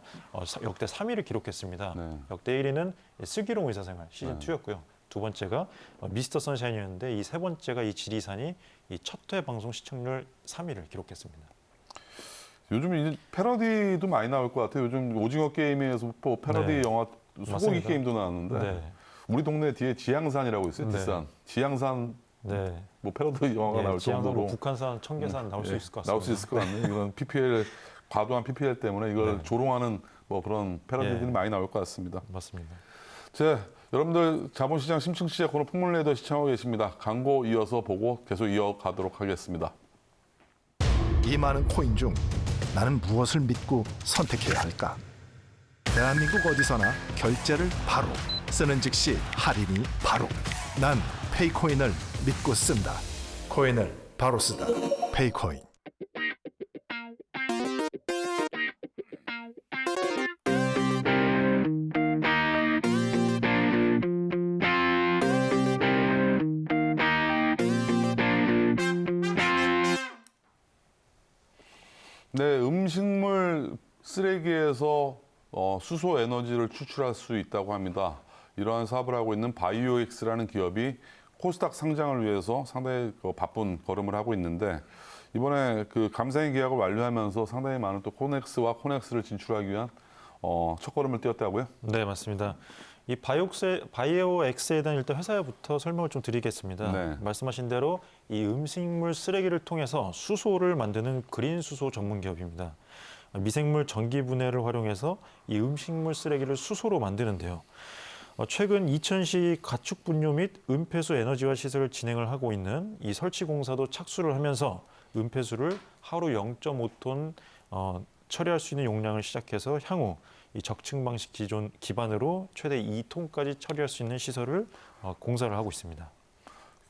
역대 3위를 기록했습니다. 네. 역대 1위는 슬기로운 의사생활 시즌 2였고요. 두 번째가 미스터 선샤인이었는데 이 세 번째가 이 지리산이 이 첫 회 방송 시청률 3위를 기록했습니다. 요즘 이제 패러디도 많이 나올 것 같아요. 요즘 오징어 게임에서 패러디 네. 영화 소고기 맞습니다. 게임도 나왔는데 네. 우리 동네 뒤에 지향산이라고 있어요. 네. 뒷산. 지향산 네. 뭐 패러디 영화가 나올 지향산, 정도로 북한산, 청계산 나올 수 예, 있을 것 같습니다. 나올 수 있을 것 같네요. 이런 PPL 과도한 PPL 때문에 이걸 네. 조롱하는 뭐 그런 패러디들이 예. 많이 나올 것 같습니다. 맞습니다. 자, 여러분들 자본시장 심층 시작 코너 풍물레더 시청하고 계십니다. 광고 이어서 보고 계속 이어가도록 하겠습니다. 이 많은 코인 중 나는 무엇을 믿고 선택해야 할까? 대한민국 어디서나 결제를 바로 쓰는 즉시 할인이 바로 난 페이코인을 믿고 쓴다. 코인을 바로 쓰다. 페이코인. 네, 음식물 쓰레기에서 수소 에너지를 추출할 수 있다고 합니다. 이러한 사업을 하고 있는 바이오엑스라는 기업이 코스닥 상장을 위해서 상당히 바쁜 걸음을 하고 있는데 이번에 그 감사인 계약을 완료하면서 상당히 많은 또 코넥스와 코넥스를 진출하기 위한 첫 걸음을 띄었다고요? 네, 맞습니다. 이 바이오엑스에 대한 일단 회사부터 설명을 좀 드리겠습니다. 네. 말씀하신 대로 이 음식물 쓰레기를 통해서 수소를 만드는 그린 수소 전문 기업입니다. 미생물 전기 분해를 활용해서 이 음식물 쓰레기를 수소로 만드는데요. 최근 이천시 가축 분뇨 및 은폐수 에너지화 시설을 진행을 하고 있는 이 설치 공사도 착수를 하면서 은폐수를 하루 0.5톤 처리할 수 있는 용량을 시작해서 향후 이 적층 방식 기반으로 최대 2톤까지 처리할 수 있는 시설을 공사를 하고 있습니다.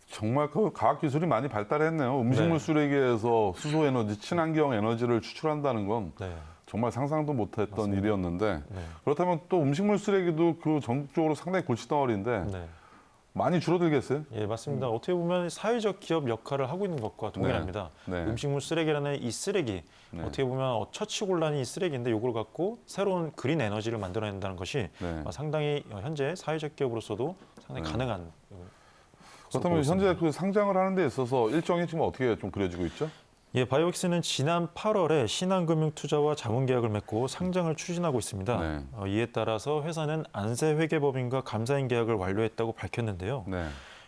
정말 그 과학 기술이 많이 발달했네요. 음식물 네. 쓰레기에서 수소 에너지, 친환경 에너지를 추출한다는 건 네. 정말 상상도 못했던 맞습니다. 일이었는데 네. 그렇다면 또 음식물 쓰레기도 그 전국적으로 상당히 골칫덩어리인데 네. 많이 줄어들겠어요? 예, 맞습니다. 어떻게 보면 사회적 기업 역할을 하고 있는 것과 동일합니다. 네. 음식물 쓰레기라는 이 쓰레기, 네. 어떻게 보면 처치곤란이 이 쓰레기인데 이걸 갖고 새로운 그린 에너지를 만들어낸다는 것이 네. 상당히 현재 사회적 기업으로서도 상당히 가능한. 그렇다면 있습니다. 현재 그 상장을 하는 데 있어서 일정이 지금 어떻게 좀 그려지고 있죠? 예, 바이오엑스는 지난 8월에 신한금융투자와 자문계약을 맺고 상장을 추진하고 있습니다. 네. 이에 따라서 회사는 안세회계법인과 감사인 계약을 완료했다고 밝혔는데요. 네.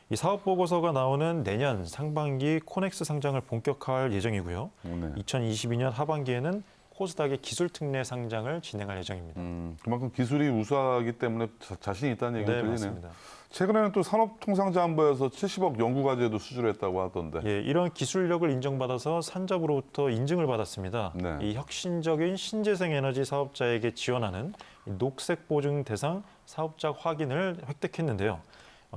이 사업 보고서가 나오는 내년 상반기 코넥스 상장을 본격화할 예정이고요. 네. 2022년 하반기에는 코스닥의 기술 특례 상장을 진행할 예정입니다. 그만큼 기술이 우수하기 때문에 자신이 있다는 얘기가 네, 들리네요. 맞습니다. 최근에는 또 산업통상자원부에서 70억 연구과제도 수주를 했다고 하던데. 예, 이런 기술력을 인정받아서 산자부로부터 인증을 받았습니다. 네. 이 혁신적인 신재생 에너지 사업자에게 지원하는 이 녹색 보증 대상 사업자 확인을 획득했는데요.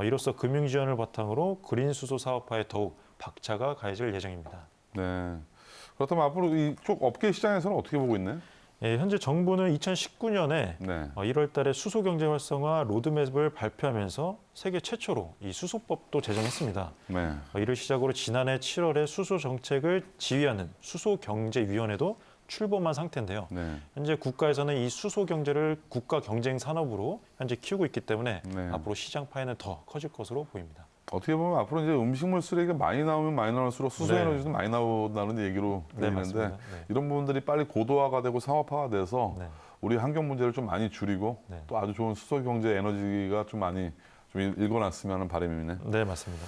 이로써 금융 지원을 바탕으로 그린 수소 사업화에 더욱 박차가 가해질 예정입니다. 네. 그렇다면 앞으로 이쪽 업계 시장에서는 어떻게 보고 있나요? 예, 현재 정부는 2019년에 네. 1월 달에 수소 경제 활성화 로드맵을 발표하면서 세계 최초로 이 수소법도 제정했습니다. 네. 이를 시작으로 지난해 7월에 수소 정책을 지휘하는 수소경제위원회도 출범한 상태인데요. 네. 현재 국가에서는 이 수소 경제를 국가 경쟁 산업으로 현재 키우고 있기 때문에 네. 앞으로 시장 파이는 더 커질 것으로 보입니다. 어떻게 보면 앞으로 이제 음식물 쓰레기가 많이 나오면 많이 나올수록 수소 네. 에너지도 많이 나온다는 얘기로 네, 들리는데 맞습니다. 네. 이런 부분들이 빨리 고도화가 되고 상업화가 돼서 네. 우리 환경 문제를 좀 많이 줄이고 네. 또 아주 좋은 수소 경제 에너지가 좀 많이 좀 일궈놨으면 하는 바람이네. 네, 맞습니다.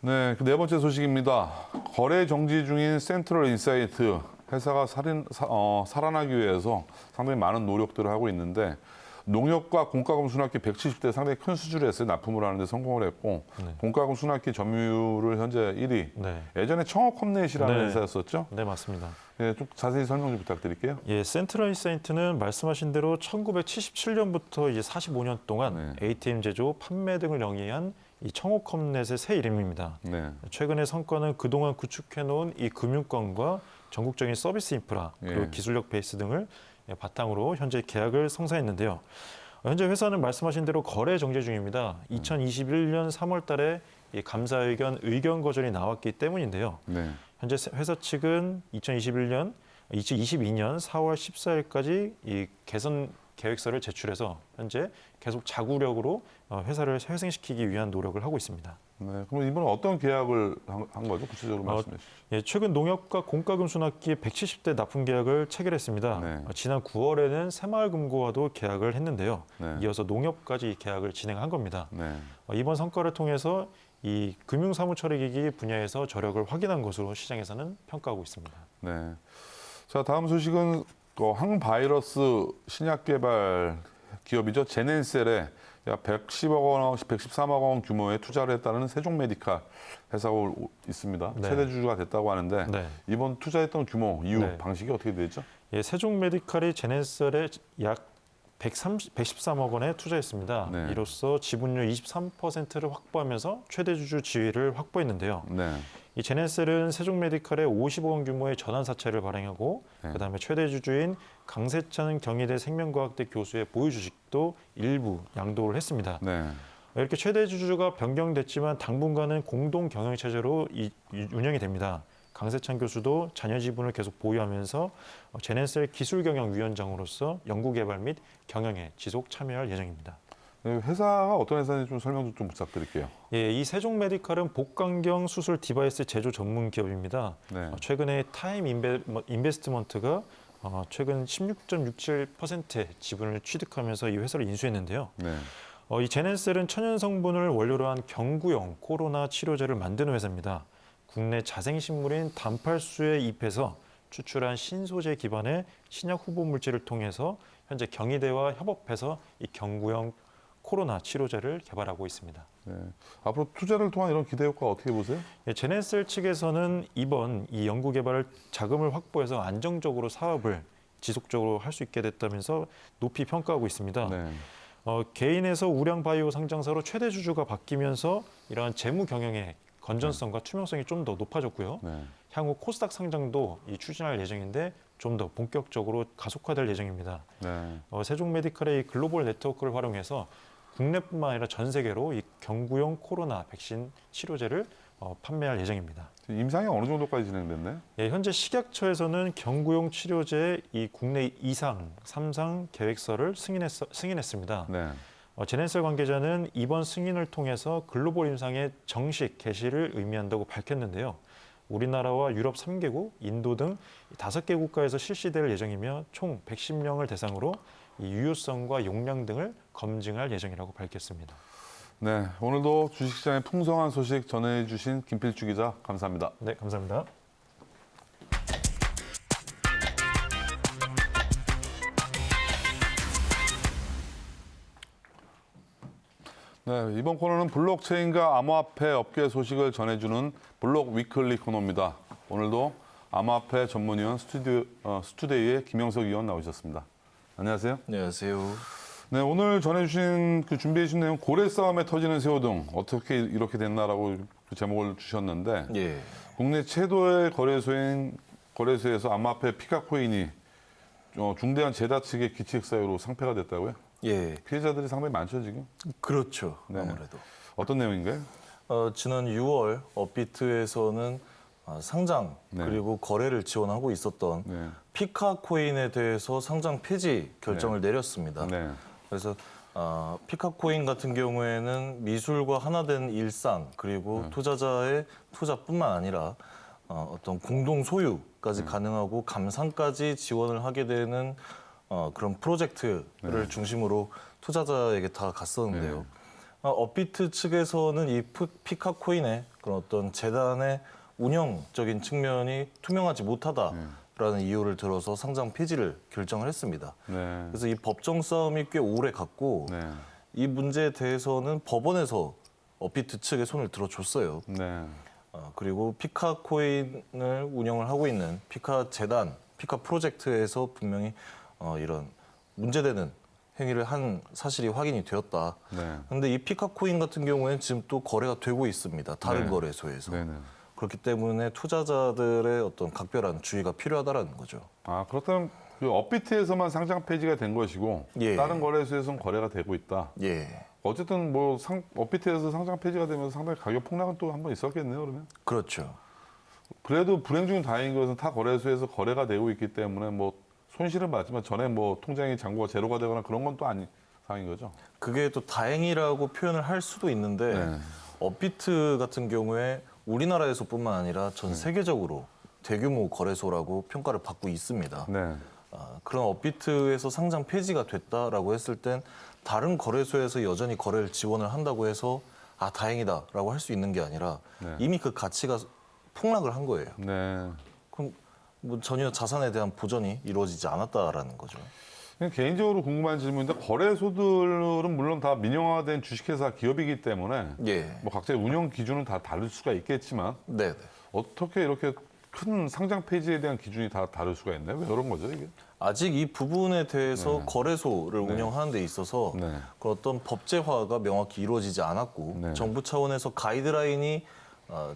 네, 그 네 번째 소식입니다. 거래 정지 중인 센트럴 인사이트 회사가 살아나기 위해서 상당히 많은 노력들을 하고 있는데 농협과 공과금 순환기 170대 상당히 큰 수주를 했어요. 납품을 하는데 성공을 했고 네. 공과금 순환기 점유율을 현재 1위. 네, 예전에 청어컴넷이라는 네. 회사였었죠. 네, 맞습니다. 예, 좀 자세히 설명 좀 부탁드릴게요. 예, 센트럴 인사이트는 말씀하신 대로 1977년부터 이제 45년 동안 네. ATM 제조, 판매 등을 영위한 이 청호컴넷의 새 이름입니다. 네, 최근의 성과는 그동안 구축해놓은 이 금융권과 전국적인 서비스 인프라 그리고 예. 기술력 베이스 등을 바탕으로 현재 계약을 성사했는데요. 현재 회사는 말씀하신 대로 거래 정지 중입니다. 2021년 3월 달에 이 감사 의견 거절이 나왔기 때문인데요. 네, 현재 회사 측은 2022년 4월 14일까지 이 개선 계획서를 제출해서 현재 계속 자구력으로 회사를 회생시키기 위한 노력을 하고 있습니다. 네. 그럼 이번에 어떤 계약을 한 거죠? 구체적으로 말씀해 주시죠. 예, 최근 농협과 공과금 순환기 170대 납품 계약을 체결했습니다. 네. 지난 9월에는 새마을금고와도 계약을 했는데요. 네. 이어서 농협까지 계약을 진행한 겁니다. 네, 이번 성과를 통해서 이 금융사무처리기기 분야에서 저력을 확인한 것으로 시장에서는 평가하고 있습니다. 네. 자, 다음 소식은 항바이러스 신약 개발 기업이죠. 제넨셀에 약 113억 원 규모의 투자를 했다는 세종메디칼 회사가 있습니다. 네. 최대 주주가 됐다고 하는데 네. 이번 투자했던 규모, 이유, 네. 방식이 어떻게 되죠? 예, 세종메디칼이 제넨셀에 약 113억 원에 투자했습니다. 네. 이로써 지분율 23%를 확보하면서 최대 주주 지위를 확보했는데요. 네. 이 제넨셀은 세종메디칼에 50억 원 규모의 전환 사채를 발행하고 네. 그다음에 최대 주주인 강세찬 경희대 생명과학대 교수의 보유 주식도 일부 양도를 했습니다. 네. 이렇게 최대 주주가 변경됐지만 당분간은 공동 경영 체제로 운영이 됩니다. 강세찬 교수도 자녀 지분을 계속 보유하면서 제넨셀 기술경영위원장으로서 연구개발 및 경영에 지속 참여할 예정입니다. 회사가 어떤 회사인지 좀 설명 좀 부탁드릴게요. 예, 이 세종메디칼은 복강경 수술 디바이스 제조 전문 기업입니다. 네. 최근에 타임 인베스트먼트가 최근 16.67%의 지분을 취득하면서 이 회사를 인수했는데요. 네. 이 제넨셀은 천연 성분을 원료로 한 경구용 코로나 치료제를 만드는 회사입니다. 국내 자생식물인 단팔수에 잎에서 추출한 신소재 기반의 신약 후보 물질을 통해서 현재 경희대와 협업해서 이 경구용 코로나 치료제를 개발하고 있습니다. 네. 앞으로 투자를 통한 이런 기대 효과 어떻게 보세요? 예, 제넨셀 측에서는 이번 이 연구 개발 자금을 확보해서 안정적으로 사업을 지속적으로 할 수 있게 됐다면서 높이 평가하고 있습니다. 네. 개인에서 우량 바이오 상장사로 최대 주주가 바뀌면서 이러한 재무 경영의 건전성과 투명성이 좀 더 높아졌고요. 네. 향후 코스닥 상장도 추진할 예정인데 좀 더 본격적으로 가속화될 예정입니다. 네. 세종메디칼의 이 글로벌 네트워크를 활용해서 국내뿐만 아니라 전 세계로 이 경구용 코로나 백신 치료제를 판매할 예정입니다. 임상이 어느 정도까지 진행됐나요? 예, 현재 식약처에서는 경구용 치료제 이 국내 2상, 3상 계획서를 승인했습니다. 네. 제넨셀 관계자는 이번 승인을 통해서 글로벌 임상의 정식 개시를 의미한다고 밝혔는데요. 우리나라와 유럽 3개국, 인도 등 5개 국가에서 실시될 예정이며 총 110명을 대상으로 이 유효성과 용량 등을 검증할 예정이라고 밝혔습니다. 네. 오늘도 주식시장의 풍성한 소식 전해주신 김필주 기자 감사합니다. 네, 감사합니다. 네, 이번 코너는 블록체인과 암호화폐 업계 소식을 전해주는 블록 위클리 코너입니다. 오늘도 암호화폐 전문위원 스튜데이의 김영석 위원 나오셨습니다. 안녕하세요. 안녕하세요. 네, 오늘 전해주신 준비해 주신 내용 고래 싸움에 터지는 새우등 어떻게 이렇게 됐나라고 그 제목을 주셨는데 예. 국내 최대의 거래소에서 암호화폐 피카코인이 중대한 재다 측의 기책 사유로 상폐가 됐다고요? 예. 피해자들이 상당히 많죠 지금? 그렇죠. 네. 아무래도. 어떤 내용인가요? 지난 6월 업비트에서는 상장 네. 그리고 거래를 지원하고 있었던 네. 피카코인에 대해서 상장 폐지 결정을 내렸습니다. 네. 그래서 피카코인 같은 경우에는 미술과 하나된 일상 그리고 투자자의 투자뿐만 아니라 어떤 공동 소유까지 가능하고 감상까지 지원을 하게 되는 그런 프로젝트를 중심으로 투자자에게 다 갔었는데요. 업비트 측에서는 이 피카코인의 그런 어떤 재단의 운영적인 측면이 투명하지 못하다라는 이유를 들어서 상장 폐지를 결정을 했습니다. 네. 그래서 이 법정 싸움이 꽤 오래 갔고 네. 이 문제에 대해서는 법원에서 업비트 측에 손을 들어줬어요. 네. 그리고 피카코인을 운영을 하고 있는 피카 재단, 피카 프로젝트에서 분명히 이런 문제되는 행위를 한 사실이 확인이 되었다. 네. 그런데 이 피카코인 같은 경우에는 지금 또 거래가 되고 있습니다. 다른 네. 거래소에서. 네네. 그렇기 때문에 투자자들의 어떤 각별한 주의가 필요하다는 거죠. 아 그렇다면 그 업비트에서만 상장 폐지가 된 것이고 예. 다른 거래소에서는 거래가 되고 있다. 예, 어쨌든 뭐 업비트에서 상장 폐지가 되면서 상당히 가격 폭락은 또 한 번 있었겠네요. 그러면 그렇죠. 그래도 불행 중 다행인 것은 타 거래소에서 거래가 되고 있기 때문에 뭐 손실은 맞지만 전에 뭐 통장의 잔고가 제로가 되거나 그런 건 또 아닌 상인 거죠. 그게 또 다행이라고 표현을 할 수도 있는데 네. 업비트 같은 경우에 우리나라에서뿐만 아니라 전 세계적으로 대규모 거래소라고 평가를 받고 있습니다. 네. 그런 업비트에서 상장 폐지가 됐다라고 했을 땐 다른 거래소에서 여전히 거래를 지원을 한다고 해서 다행이다라고 할 수 있는 게 아니라 네. 이미 그 가치가 폭락을 한 거예요. 네. 그럼 뭐 전혀 자산에 대한 보전이 이루어지지 않았다라는 거죠. 그냥 개인적으로 궁금한 질문인데 거래소들은 물론 다 민영화된 주식회사 기업이기 때문에 예, 뭐 각자의 운영 기준은 다 다를 수가 있겠지만 네. 어떻게 이렇게 큰 상장 폐지에 대한 기준이 다 다를 수가 있나요? 왜 그런 거죠 이게? 아직 이 부분에 대해서 거래소를 운영하는 데 있어서 네. 그 어떤 법제화가 명확히 이루어지지 않았고 네. 정부 차원에서 가이드라인이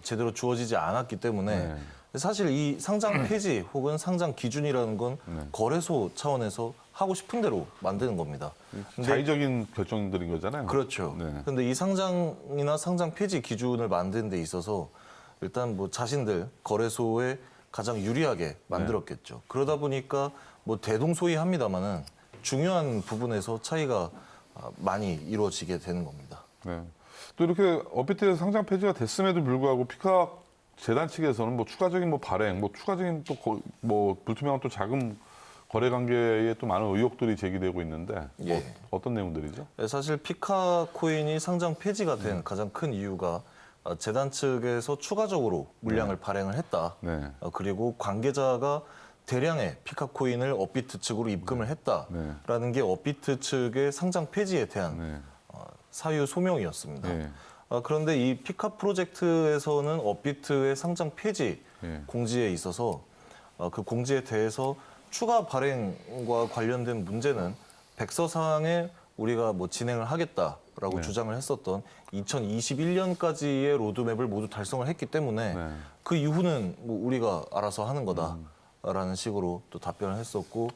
제대로 주어지지 않았기 때문에 네. 사실 이 상장 폐지 혹은 상장 기준이라는 건 네. 거래소 차원에서 하고 싶은 대로 만드는 겁니다. 근데 자의적인 결정들인 거잖아요. 그렇죠. 네. 그런데 이 상장이나 상장 폐지 기준을 만드는 데 있어서 일단 뭐 자신들 거래소에 가장 유리하게 만들었겠죠. 그러다 보니까 뭐 대동소이합니다만은 중요한 부분에서 차이가 많이 이루어지게 되는 겁니다. 네. 또 이렇게 업비트에서 상장 폐지가 됐음에도 불구하고 피카 재단 측에서는 뭐 추가적인 뭐 발행, 뭐 추가적인 또 뭐 불투명한 또 자금 거래 관계에 또 많은 의혹들이 제기되고 있는데 뭐 예. 어떤 내용들이죠? 사실 피카코인이 상장 폐지가 된 가장 큰 이유가 재단 측에서 추가적으로 물량을 발행을 했다. 네. 그리고 관계자가 대량의 피카코인을 업비트 측으로 입금을 했다라는 게 업비트 측의 상장 폐지에 대한 네. 사유 소명이었습니다. 네. 그런데 이 피카 프로젝트에서는 업비트의 상장 폐지 네. 공지에 있어서 그 공지에 대해서 추가 발행과 관련된 문제는 백서사항에 우리가 뭐 진행을 하겠다라고 네. 주장을 했었던 2021년까지의 로드맵을 모두 달성을 했기 때문에 네. 그 이후는 뭐 우리가 알아서 하는 거다라는 식으로 또 답변을 했었고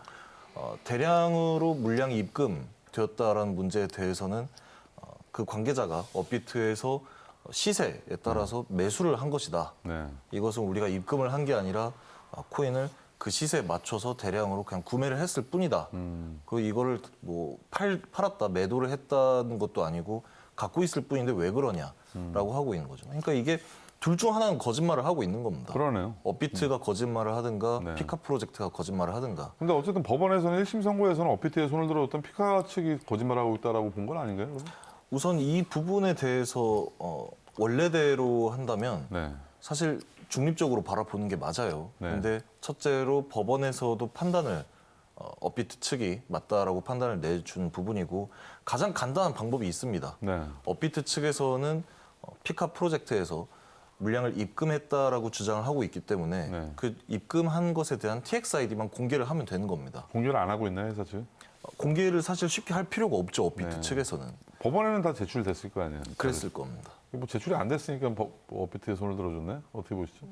대량으로 물량이 입금되었다라는 문제에 대해서는 그 관계자가 업비트에서 시세에 따라서 매수를 한 것이다. 네. 이것은 우리가 입금을 한 게 아니라 코인을 그 시세에 맞춰서 대량으로 그냥 구매를 했을 뿐이다. 그 이거를 뭐 팔았다, 매도를 했다는 것도 아니고 갖고 있을 뿐인데 왜 그러냐라고 하고 있는 거죠. 그러니까 이게 둘 중 하나는 거짓말을 하고 있는 겁니다. 그러네요. 업비트가 거짓말을 하든가 네. 피카 프로젝트가 거짓말을 하든가. 근데 어쨌든 법원에서는 1심 선고에서는 업비트에 손을 들어줬던 피카 측이 거짓말하고 있다라고 본 건 아닌가요? 그럼? 우선 이 부분에 대해서 원래대로 한다면 네. 사실 중립적으로 바라보는 게 맞아요. 네. 근데 첫째로 법원에서도 판단을 업비트 측이 맞다라고 판단을 내준 부분이고 가장 간단한 방법이 있습니다. 네. 업비트 측에서는 피카 프로젝트에서 물량을 입금했다라고 주장을 하고 있기 때문에 네. 그 입금한 것에 대한 TXID만 공개를 하면 되는 겁니다. 공개를 안 하고 있나요, 회사 측? 공개를 사실 쉽게 할 필요가 없죠, 업비트 네. 측에서는. 법원에는 다 제출됐을 거 아니에요. 그랬을 겁니다. 뭐 제출이 안 됐으니까 업비트에 손을 들어줬네. 어떻게 보시죠?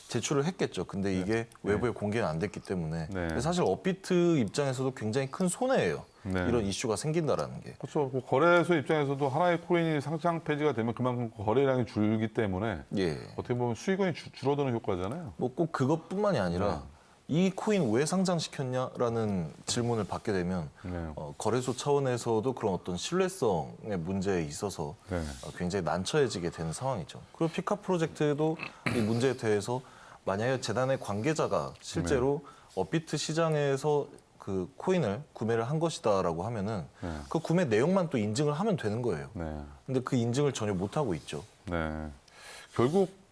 제출을 했겠죠. 근데 이게 외부에 공개는 안 됐기 때문에 네. 근데 사실 업비트 입장에서도 굉장히 큰 손해예요. 네. 이런 이슈가 생긴다라는 게. 그렇죠. 뭐 거래소 입장에서도 하나의 코인이 상장 폐지가 되면 그만큼 거래량이 줄기 때문에 예. 어떻게 보면 수익원이 줄어드는 효과잖아요. 뭐 꼭 그것뿐만이 아니라 이 코인 왜 상장시켰냐라는 질문을 받게 되면 네. 거래소 차원에서도 그런 어떤 신뢰성의 문제에 있어서 네. 굉장히 난처해지게 되는 상황이죠. 그리고 피카 프로젝트도 이 문제에 대해서 만약에 재단의 관계자가 실제로 업비트 시장에서 그 코인을 구매를 한 것이다라고 하면은 네. 그 구매 내용만 또 인증을 하면 되는 거예요. 네. 근데 그 인증을 전혀 못 하고 있죠. 네. 결국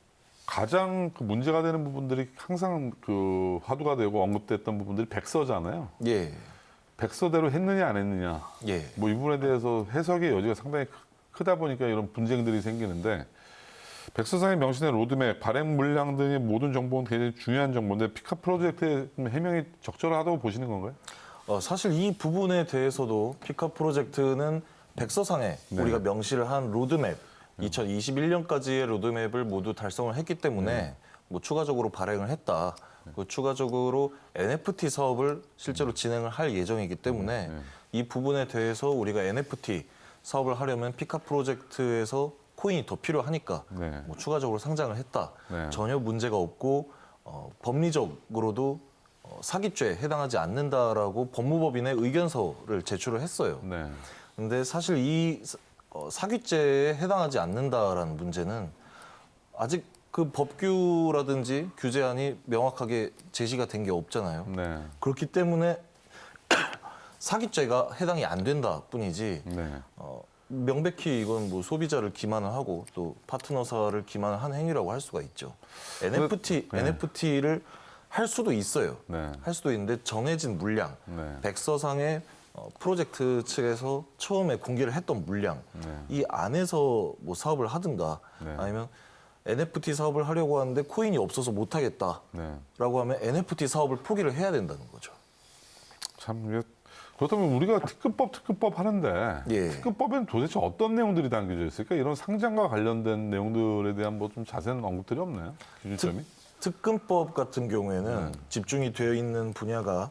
가장 그 문제가 되는 부분들이 항상 그 화두가 되고 언급됐던 부분들이 백서잖아요. 예. 백서대로 했느냐 안 했느냐. 예. 뭐 이 부분에 대해서 해석의 여지가 상당히 크다 보니까 이런 분쟁들이 생기는데 백서상에 명시된 로드맵, 발행 물량 등의 모든 정보는 굉장히 중요한 정보인데 피카 프로젝트의 해명이 적절하다고 보시는 건가요? 사실 이 부분에 대해서도 피카 프로젝트는 백서상에 네. 우리가 명시를 한 로드맵, 2021년까지의 로드맵을 모두 달성을 했기 때문에 뭐 추가적으로 발행을 했다. 그 추가적으로 NFT 사업을 실제로 진행을 할 예정이기 때문에 이 부분에 대해서 우리가 NFT 사업을 하려면 피카 프로젝트에서 코인이 더 필요하니까 네. 뭐 추가적으로 상장을 했다. 네. 전혀 문제가 없고 법리적으로도 사기죄에 해당하지 않는다라고 법무법인의 의견서를 제출을 했어요. 네. 근데 사실 이 사기죄에 해당하지 않는다라는 문제는 아직 그 법규라든지 규제안이 명확하게 제시가 된 게 없잖아요. 네. 그렇기 때문에 사기죄가 해당이 안 된다 뿐이지 네. 명백히 이건 뭐 소비자를 기만을 하고 또 파트너사를 기만을 한 행위라고 할 수가 있죠. NFT를 할 수도 있어요. 네. 할 수도 있는데 정해진 물량, 네. 백서상의 프로젝트 측에서 처음에 공개를 했던 물량, 이 안에서 뭐 사업을 하든가 네. 아니면 NFT 사업을 하려고 하는데 코인이 없어서 못 하겠다라고 네. 하면 NFT 사업을 포기를 해야 된다는 거죠. 참 이게 그렇다면 우리가 특급법 하는데 예. 특급법에는 도대체 어떤 내용들이 담겨져 있을까? 이런 상장과 관련된 내용들에 대한 뭐 좀 자세한 언급들이 없나요? 기준점이? 특근법 같은 경우에는 집중이 되어 있는 분야가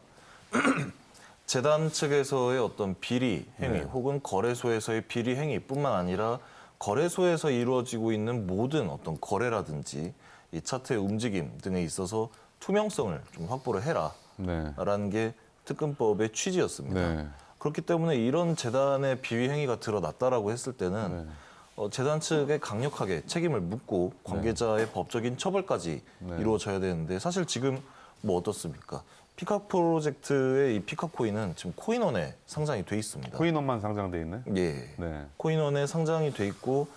재단 측에서의 어떤 비리 행위 혹은 거래소에서의 비리 행위뿐만 아니라 거래소에서 이루어지고 있는 모든 어떤 거래라든지 이 차트의 움직임 등에 있어서 투명성을 좀 확보를 해라라는 네. 게 특근법의 취지였습니다. 네. 그렇기 때문에 이런 재단의 비위 행위가 드러났다라고 했을 때는 재단 측에 강력하게 책임을 묻고 관계자의 법적인 처벌까지 이루어져야 되는데 사실 지금 뭐 어떻습니까? 피카 프로젝트의 이 피카코인은 지금 코인원에 상장이 돼 있습니다. 코인원만 상장돼 있네. 예. 네. 코인원에 상장이 돼 있고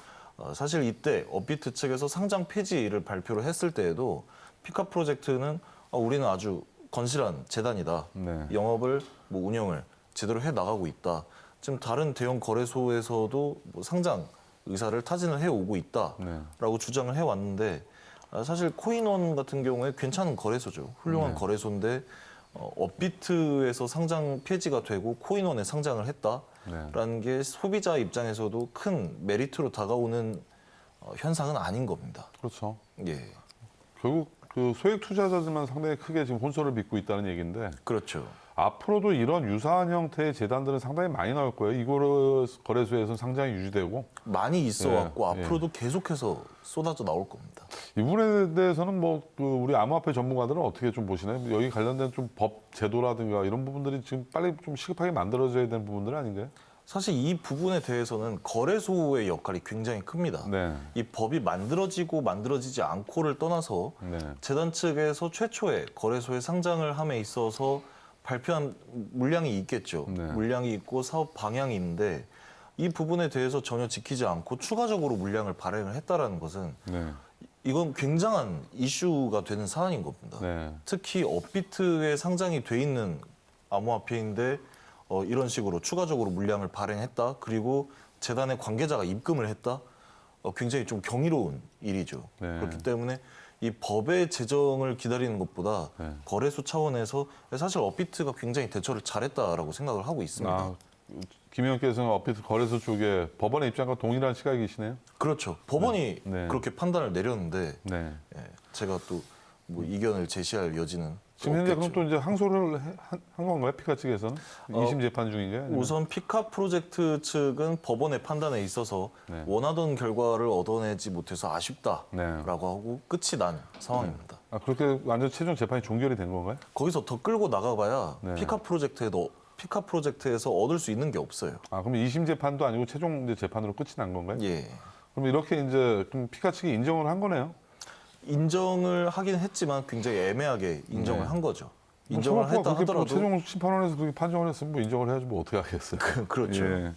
사실 이때 업비트 측에서 상장 폐지를 발표를 했을 때에도 피카 프로젝트는 우리는 아주 건실한 재단이다. 네. 영업을 뭐 운영을 제대로 해 나가고 있다. 지금 다른 대형 거래소에서도 뭐 상장 의사를 타진을 해 오고 있다라고 주장을 해 왔는데 사실 코인원 같은 경우에 괜찮은 거래소죠. 훌륭한 거래소인데 업비트에서 상장 폐지가 되고 코인원에 상장을 했다라는 게 소비자 입장에서도 큰 메리트로 다가오는 현상은 아닌 겁니다. 그렇죠. 예, 결국 그 소액 투자자들만 상당히 크게 지금 혼선을 빚고 있다는 얘기인데 그렇죠. 앞으로도 이런 유사한 형태의 재단들은 상당히 많이 나올 거예요. 이 거래소에서는 상장이 유지되고 많이 있어왔고 예, 앞으로도 계속해서 쏟아져 나올 겁니다. 이 부분에 대해서는 뭐 그 우리 암호화폐 전문가들은 어떻게 좀 보시나요? 여기 관련된 좀 법 제도라든가 이런 부분들이 지금 빨리 좀 시급하게 만들어져야 되는 부분들 아닌가요? 사실 이 부분에 대해서는 거래소의 역할이 굉장히 큽니다. 네. 이 법이 만들어지고 만들어지지 않고를 떠나서 네. 재단 측에서 최초에 거래소에 상장을 함에 있어서 발표한 물량이 있겠죠. 네. 물량이 있고 사업 방향이 있는데 이 부분에 대해서 전혀 지키지 않고 추가적으로 물량을 발행을 했다라는 것은 네. 이건 굉장한 이슈가 되는 사안인 겁니다. 네. 특히 업비트에 상장이 돼 있는 암호화폐인데 이런 식으로 추가적으로 물량을 발행했다. 그리고 재단의 관계자가 입금을 했다. 굉장히 좀 경이로운 일이죠. 네. 그렇기 때문에 이 법의 제정을 기다리는 것보다 네. 거래소 차원에서 사실 업비트가 굉장히 대처를 잘했다라고 생각을 하고 있습니다. 아, 김 의원께서는 업비트 거래소 쪽에 법원의 입장과 동일한 시각이시네요. 그렇죠. 법원이 네. 그렇게 판단을 내렸는데 네. 예, 제가 또 뭐 이견을 제시할 여지는 지금 현재 그럼 없겠죠. 또 이제 항소를 한 건가요? 피카 측에서는? 2심 재판 중인가요? 아니면? 우선 피카 프로젝트 측은 법원의 판단에 있어서 네. 원하던 결과를 얻어내지 못해서 아쉽다라고 네. 하고 끝이 난 상황입니다. 아, 그렇게 완전 최종 재판이 종결이 된 건가요? 거기서 더 끌고 나가봐야 네. 피카 프로젝트에서 얻을 수 있는 게 없어요. 아, 그럼 2심 재판도 아니고 최종 이제 재판으로 끝이 난 건가요? 예. 그럼 이렇게 이제 좀 피카 측이 인정을 한 거네요. 인정을 하긴 했지만 굉장히 애매하게 인정을 네. 한 거죠. 인정을 했다 그렇게 하더라도 최종 심판원에서 그렇게 판정을 했으면 뭐 인정을 해야지 뭐 어떻게 하겠어요. 그렇죠. 예.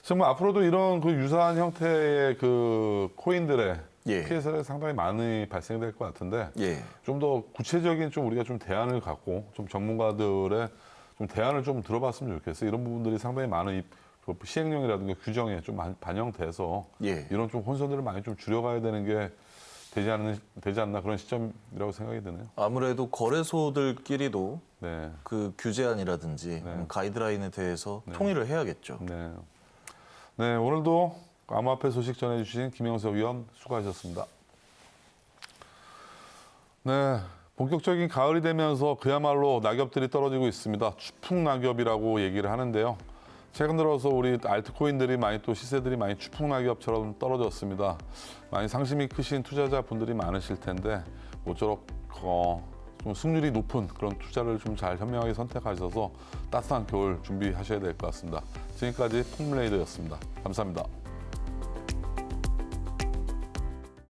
정말 앞으로도 이런 그 유사한 형태의 그 코인들의 예. 피해 사례가 상당히 많이 발생될 것 같은데 예. 좀 더 구체적인 좀 우리가 좀 대안을 갖고 좀 전문가들의 좀 대안을 좀 들어봤으면 좋겠어요. 이런 부분들이 상당히 많은 그 시행령이라든가 규정에 좀 반영돼서 예. 이런 좀 혼선들을 많이 좀 줄여가야 되는 게 되지 않나 그런 시점이라고 생각이 드네요. 아무래도 거래소들끼리도 네. 그 규제안이라든지 아니면 가이드라인에 대해서 통일을 해야겠죠. 네. 네, 오늘도 암호화폐 소식 전해주신 김영석 위원 수고하셨습니다. 네, 본격적인 가을이 되면서 그야말로 낙엽들이 떨어지고 있습니다. 추풍 낙엽이라고 얘기를 하는데요. 최근 들어서 우리 알트코인들이 많이 또 시세들이 많이 추풍 낙엽처럼 떨어졌습니다. 많이 상심이 크신 투자자분들이 많으실 텐데 모쪼록 좀 승률이 높은 그런 투자를 좀 잘 현명하게 선택하셔서 따뜻한 겨울 준비하셔야 될 것 같습니다. 지금까지 폼레이더였습니다. 감사합니다.